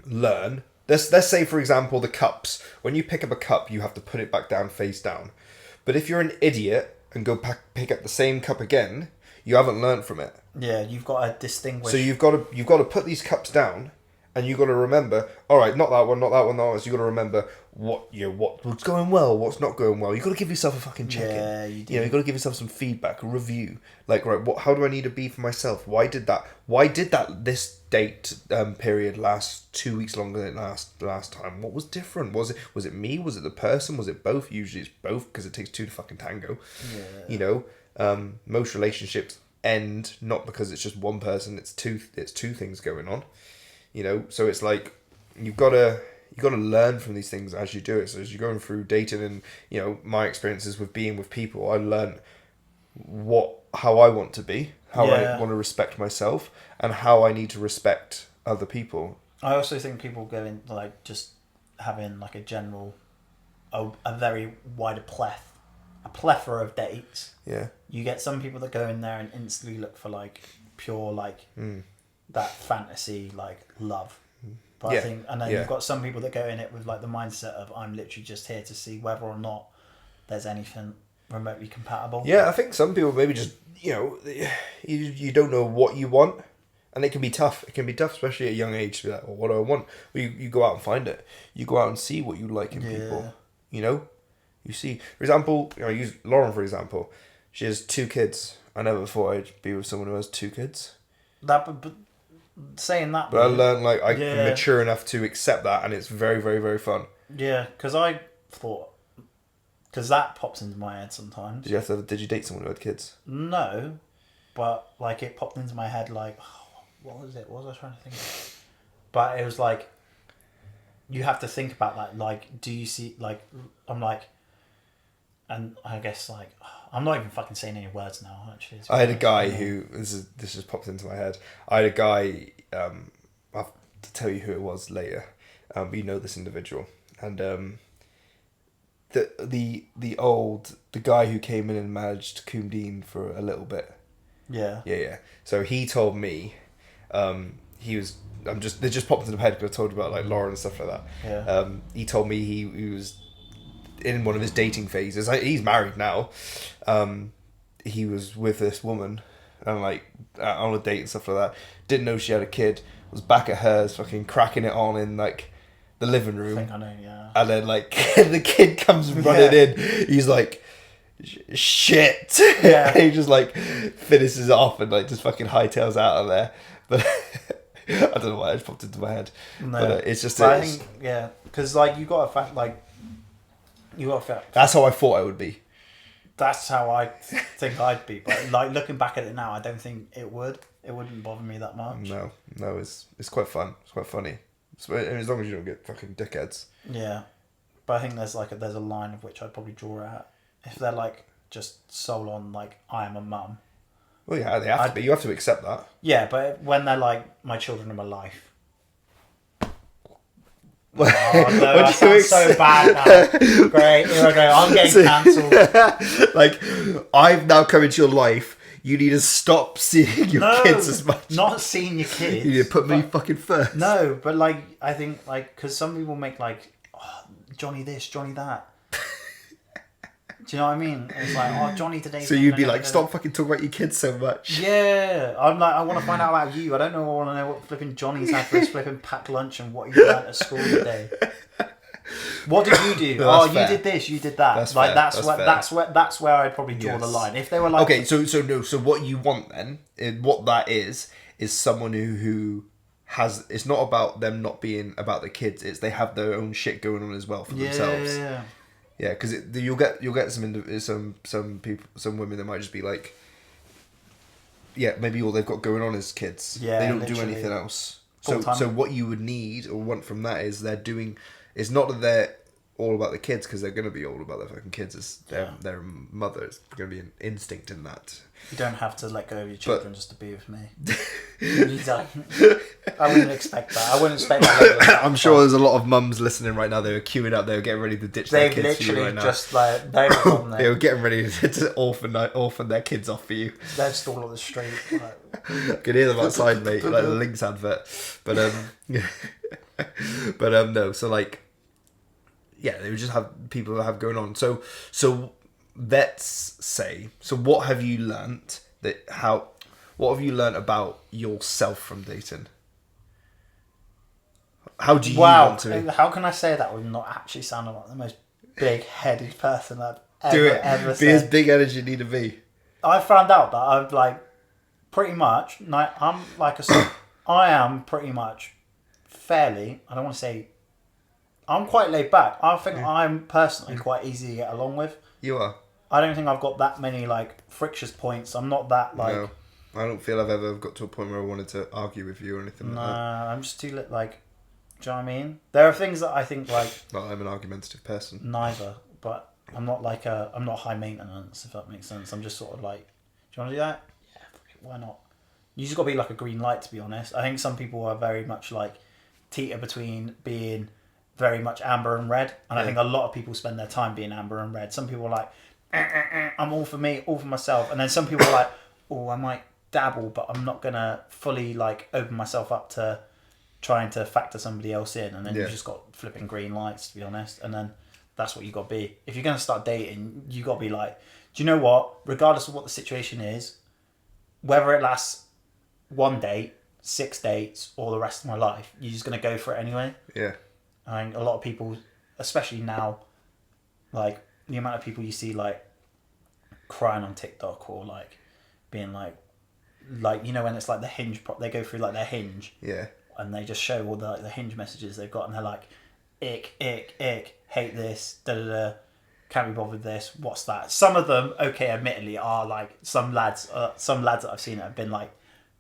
learn, let's say for example the cups. When you pick up a cup, you have to put it back down face down. But if you're an idiot and go pick up the same cup again, you haven't learned from it. Yeah, you've got to distinguish. So you've got to put these cups down, and you've got to remember. All right, not that one, not that one, not that one. So you've got to remember what's going well, what's not going well. You've got to give yourself a fucking check-in. Yeah, you do. You've got to give yourself some feedback, a review. Like, right, how do I need to be for myself? Why did that this date period last 2 weeks longer than last time? What was different? Was it me? Was it the person? Was it both? Usually it's both, because it takes two to fucking tango. Yeah. Most relationships end not because it's just one person, it's two things going on. So it's like you've got to learn from these things as you do it. So as you're going through dating and my experiences with being with people, I learned how I want to be, how I want to respect myself, and how I need to respect other people. I also think people go in like just having like a very wide plethora of dates. Yeah. You get some people that go in there and instantly look for like pure like that fantasy like love. But I think, and then you've got some people that go in it with like the mindset of I'm literally just here to see whether or not there's anything remotely compatible. Yeah, I think some people maybe just you don't know what you want, and it can be tough. It can be tough, especially at a young age, to be like, well, what do I want? Well, you go out and find it. You go out and see what you like in people. You see, for example, I use Lauren for example. She has 2 kids. I never thought I'd be with someone who has 2 kids. But saying that, but I learned like I'm mature enough to accept that, and it's very, very, very fun. Yeah, because that pops into my head sometimes. Did you date someone who had kids? No, but like it popped into my head like, what was it? What was I trying to think of? But it was like, you have to think about that. Like, do you see? Like, I'm like. And I guess like I'm not even fucking saying any words now. Actually, I had a guy who this just popped into my head. I had a guy. I'll have to tell you who it was later. But you know this individual, and the guy who came in and managed Koomdeen for a little bit. Yeah. Yeah. So he told me, he was. They just popped into my head because I told you about like Lauren and stuff like that. Yeah. He told me he was in one of his dating phases. He's married now. He was with this woman and like on a date and stuff like that. Didn't know she had a kid. Was back at hers, fucking cracking it on in like the living room. I think I know, yeah. And then like the kid comes running in. He's like, shit. Yeah. He just like finishes off and like just fucking hightails out of there. But I don't know why it just popped into my head. No, but it's just. I think because like you got a fact like. That's how I thought I would be. That's how I think I'd be. But like looking back at it now, I don't think it would. It wouldn't bother me that much. No, it's quite fun. It's quite funny. So, as long as you don't get fucking dickheads. Yeah, but I think there's a line of which I'd probably draw at. If they're like just sole on like I am a mum. Well, yeah, they have to be. You have to accept that. Yeah, but when they're like my children are my life. Oh, no, that sounds so bad now. Great, here I go. I'm getting cancelled. Like, I've now come into your life. You need to stop seeing your kids as much. Not seeing your kids. You need to put me fucking first. No, but like, I think like, because some people make like, oh, Johnny this, Johnny that. Do you know what I mean? It's like, oh, Johnny today. So you'd be like, stop fucking talking about your kids so much. Yeah, I'm like, I want to find out about you. I don't know. I want to know what flipping Johnny's had for his flipping packed lunch and what he learned at school today. What did you do? No, you did this, you did that. That's like fair. That's where I'd probably draw the line. If they were like, okay, so what you want then, what that is someone who has. It's not about them not being about the kids. It's they have their own shit going on as well for themselves. Yeah, because you'll get some people, some women that might just be like, yeah, maybe all they've got going on is kids. Yeah, they don't literally. do anything else. So what you would need or want from that is they're doing. It's not that they're all about the kids, because they're going to be all about their fucking kids. It's their mother. It's going to be an instinct in that. You don't have to let go of your children just to be with me. I wouldn't expect that. I wouldn't expect that. I'm sure there's a lot of mums listening right now. They were queuing up. They were getting ready to ditch their kids for you right now. Just like they were getting ready to orphan their kids off for you. They're just all on the street. Like, could hear them outside, mate, like the Lynx advert. But no. So like, yeah, they would just have people that have going on. So let's say. So what have you learnt What have you learnt about yourself from dating? How do you want to? How can I say that with not actually sounding like the most big-headed person I've ever said? Be as big-headed as you need to be. I found out that I've like pretty much. I am pretty much fairly. I don't want to say. I'm quite laid back. I think I'm personally quite easy to get along with. You are. I don't think I've got that many like frictious points. I'm not that like. No, I don't feel I've ever got to a point where I wanted to argue with you or anything like that. Nah, I'm just too like. Do you know what I mean? There are things that I think like. Not I'm an argumentative person. Neither, but I'm not like I'm not high maintenance, if that makes sense. I'm just sort of like, do you want to do that? Yeah, why not? You just got to be like a green light, to be honest. I think some people are very much like teeter between being very much amber and red, and I think a lot of people spend their time being amber and red. Some people are like, I'm all for me, all for myself, and then some people are like, oh, I might dabble, but I'm not gonna fully like open myself up to trying to factor somebody else in, and then you've just got flipping green lights, to be honest. And then that's what you got to be. If you're gonna start dating, you got to be like, do you know what? Regardless of what the situation is, whether it lasts one date, 6 dates, or the rest of my life, you're just gonna go for it anyway. Yeah. I think a lot of people, especially now, like the amount of people you see like crying on TikTok or like being like you know when it's like the hinge they go through like their hinge. Yeah. And they just show all the hinge messages they've got, and they're like, ick, hate this, can't be bothered with this, what's that? Some of them, okay, admittedly, are like some lads that I've seen that have been like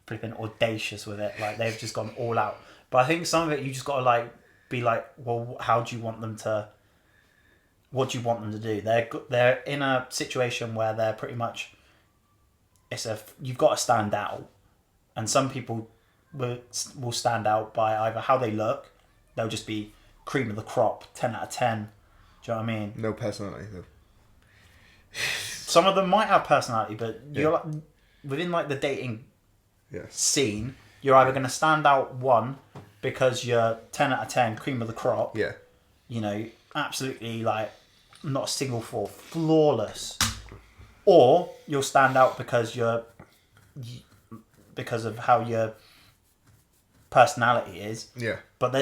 flipping audacious with it, like they've just gone all out. But I think some of it you just got to like be like, well, what do you want them to do? They're in a situation where they're pretty much you've got to stand out, and some people will stand out by either how they look. They'll just be cream of the crop, 10 out of 10. Do you know what I mean? No personality though. Some of them might have personality, but you're like, within like the dating scene, you're either going to stand out one because you're 10 out of 10, cream of the crop. Yeah. You know, absolutely like not a single flaw, flawless. Or you'll stand out because of how your personality is. Yeah. But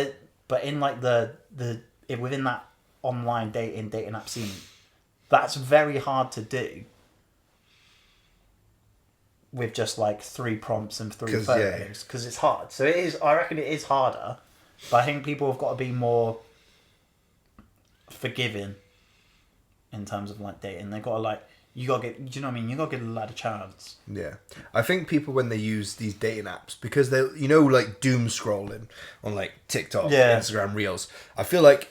in like within that online dating app scene, that's very hard to do with just like 3 prompts and 3 photos, because it's hard. So it is. I reckon it is harder, but I think people have got to be more forgiving in terms of like dating. They've got to like, you gotta get. Do you know what I mean? You gotta give the lad a chance. Yeah, I think people when they use these dating apps because they, like doom scrolling on like TikTok, Instagram Reels. I feel like,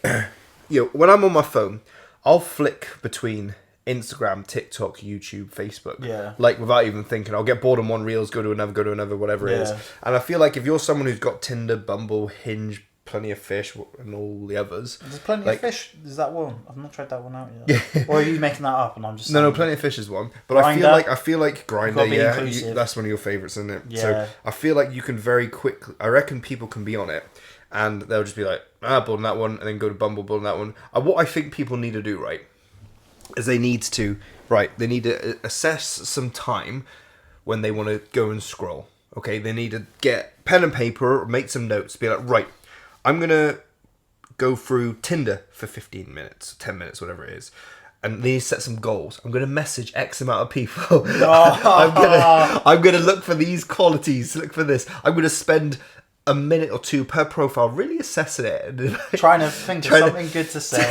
when I'm on my phone, I'll flick between Instagram, TikTok, YouTube, Facebook. Yeah. Like without even thinking, I'll get bored on one Reels, go to another, whatever it is. And I feel like if you're someone who's got Tinder, Bumble, Hinge, Plenty of Fish, and all the others. There's Plenty of Fish. Is that one? I've not tried that one out yet. Yeah. Or are you making that up? And I'm just no. Plenty of Fish is one. But Grindr. I feel like Grindr. That's one of your favorites, isn't it? Yeah. So I feel like you can very quickly. I reckon people can be on it, and they'll just be like, bored on that one, and then go to Bumble, bored on that one. And what I think people need to do, right, is they need to assess some time when they want to go and scroll. Okay, they need to get pen and paper, or make some notes, be like, right. I'm going to go through Tinder for 15 minutes, 10 minutes, whatever it is. And they set some goals. I'm going to message X amount of people. I'm going to look for these qualities, look for this. I'm going to spend a minute or two per profile really assessing it. And trying to think of something good to say.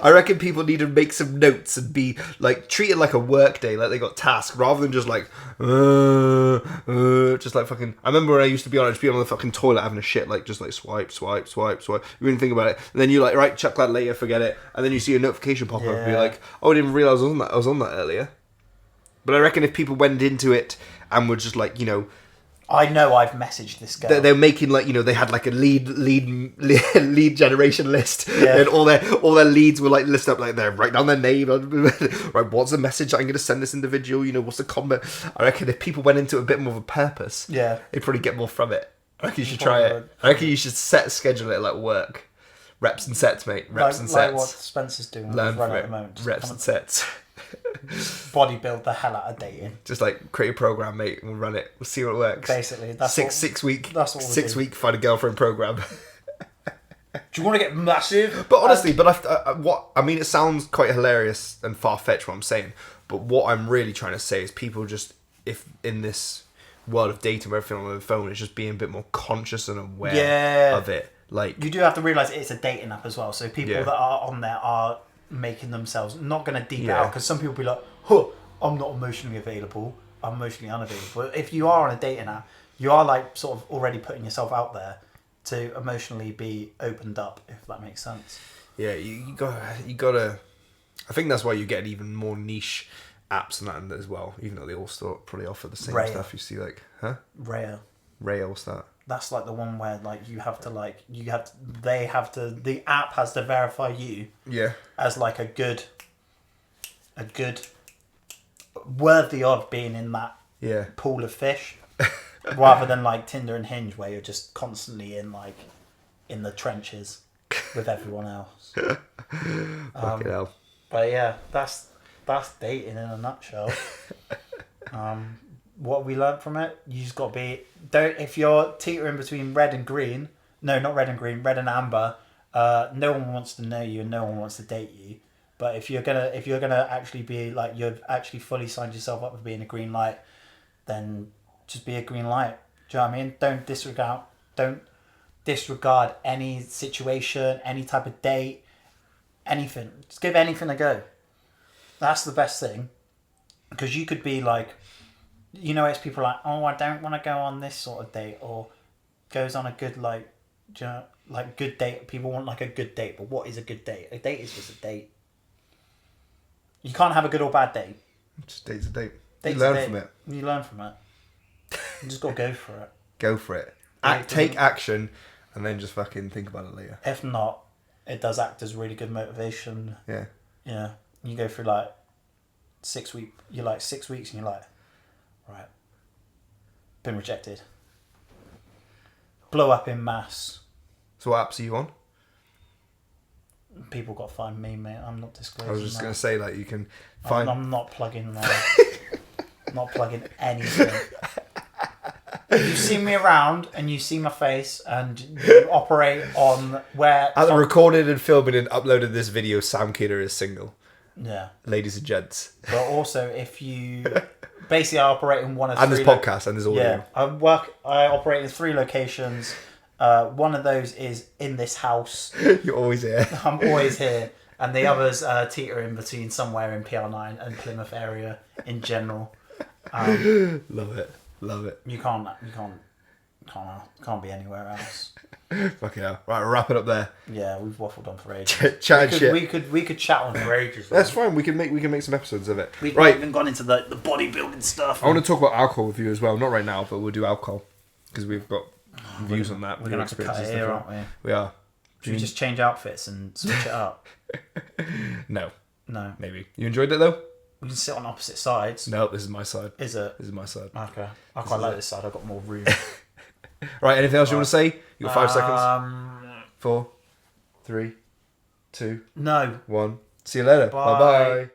I reckon people need to make some notes and be like, treat it like a work day, like they got tasks, rather than just like, just like fucking. I remember when I used to be on, I'd just be on the fucking toilet having a shit, like just like swipe. You wouldn't think about it. And then you're like, right, chuck that later, forget it. And then you see a notification pop up and be like, oh, I didn't realise I was on that earlier. But I reckon if people went into it and were just like, I know I've messaged this guy. They're making like they had like a lead generation list, and all their leads were like listed up like there, write down their name, right? What's the message I'm going to send this individual? What's the comment? I reckon if people went into it a bit more of a purpose, they'd probably get more from it. I reckon you should try it. I reckon you should schedule it like work, reps and sets, mate. Reps and sets. Like what Spencer's doing. Learn from it. At the moment. Reps and sets. Bodybuild the hell out of dating. Just like create a program, mate, and we'll run it. We'll see what works. Basically, that's six week find a girlfriend program. Do you want to get massive? But honestly, it sounds quite hilarious and far fetched what I'm saying. But what I'm really trying to say is people just, if in this world of dating where everything on the phone is just being a bit more conscious and aware of it. Like you do have to realise it's a dating app as well. So people that are on there are making themselves not going to deep it out, because some people be like, I'm not emotionally available, I'm emotionally unavailable. But if you are on a dating app, you are like sort of already putting yourself out there to emotionally be opened up, if that makes sense. Yeah, you gotta. I think that's why you get even more niche apps and that as well, even though they all still probably offer the same stuff. You see, like, Raya, what's that? That's like the one where like the app has to verify you as like a good worthy of being in that pool of fish, rather than like Tinder and Hinge where you're just constantly in the trenches with everyone else. Fucking hell. But yeah, that's dating in a nutshell. What we learned from it, you just got to be, if you're teetering between red and green, no, not red and green, red and amber, no one wants to know you and no one wants to date you. But if you're gonna actually be like, you've actually fully signed yourself up for being a green light, then just be a green light. Do you know what I mean? Don't disregard any situation, any type of date, anything. Just give anything a go. That's the best thing, because you could be like, it's people like, oh, I don't want to go on this sort of date, or goes on a good good date. People want like a good date, but what is a good date? A date is just a date. You can't have a good or bad date. Just date's a date. You learn from it. You learn from it. You just got to go for it. Go for it. Take action, and then just fucking think about it later. If not, it does act as really good motivation. Yeah. Yeah. You go through like 6 weeks. You're like 6 weeks, and you're like, right, been rejected. Blow up in mass. So what apps are you on? People got to find me, mate. I'm not disclosing. I was just going to say, like, you can find... I'm not plugging not plugging anything. You see me around and you see my face and you operate on where... At the recorded and filming and uploaded this video, Sam Kidder is single. Yeah. Ladies and gents. But also, if you... Basically, I operate in one of and three... And this podcast and this audio. Yeah. I operate in 3 locations. One of those is in this house. You're always here. I'm always here. And the others teeter in between somewhere in PR9 and Plymouth area in general. Love it. You can't be anywhere else. Fucking hell. Right, we'll wrap it up there. Yeah, we've waffled on for ages. Chat shit. We could chat on for ages. That's fine. We can make some episodes of it. We've not even gone into the bodybuilding stuff. I want to talk about alcohol with you as well. Not right now, but we'll do alcohol because we've got views on that. We're gonna have to cut it here, aren't we? We are. Should we just change outfits and switch it up? No. Maybe. You enjoyed it though? We can sit on opposite sides. No, this is my side. Is it? This is my side. Okay. I quite like this side. I've got more room. Right, anything else you want to say? You got 5 seconds. 4, 3, 2, No. 1. See you later. Bye bye.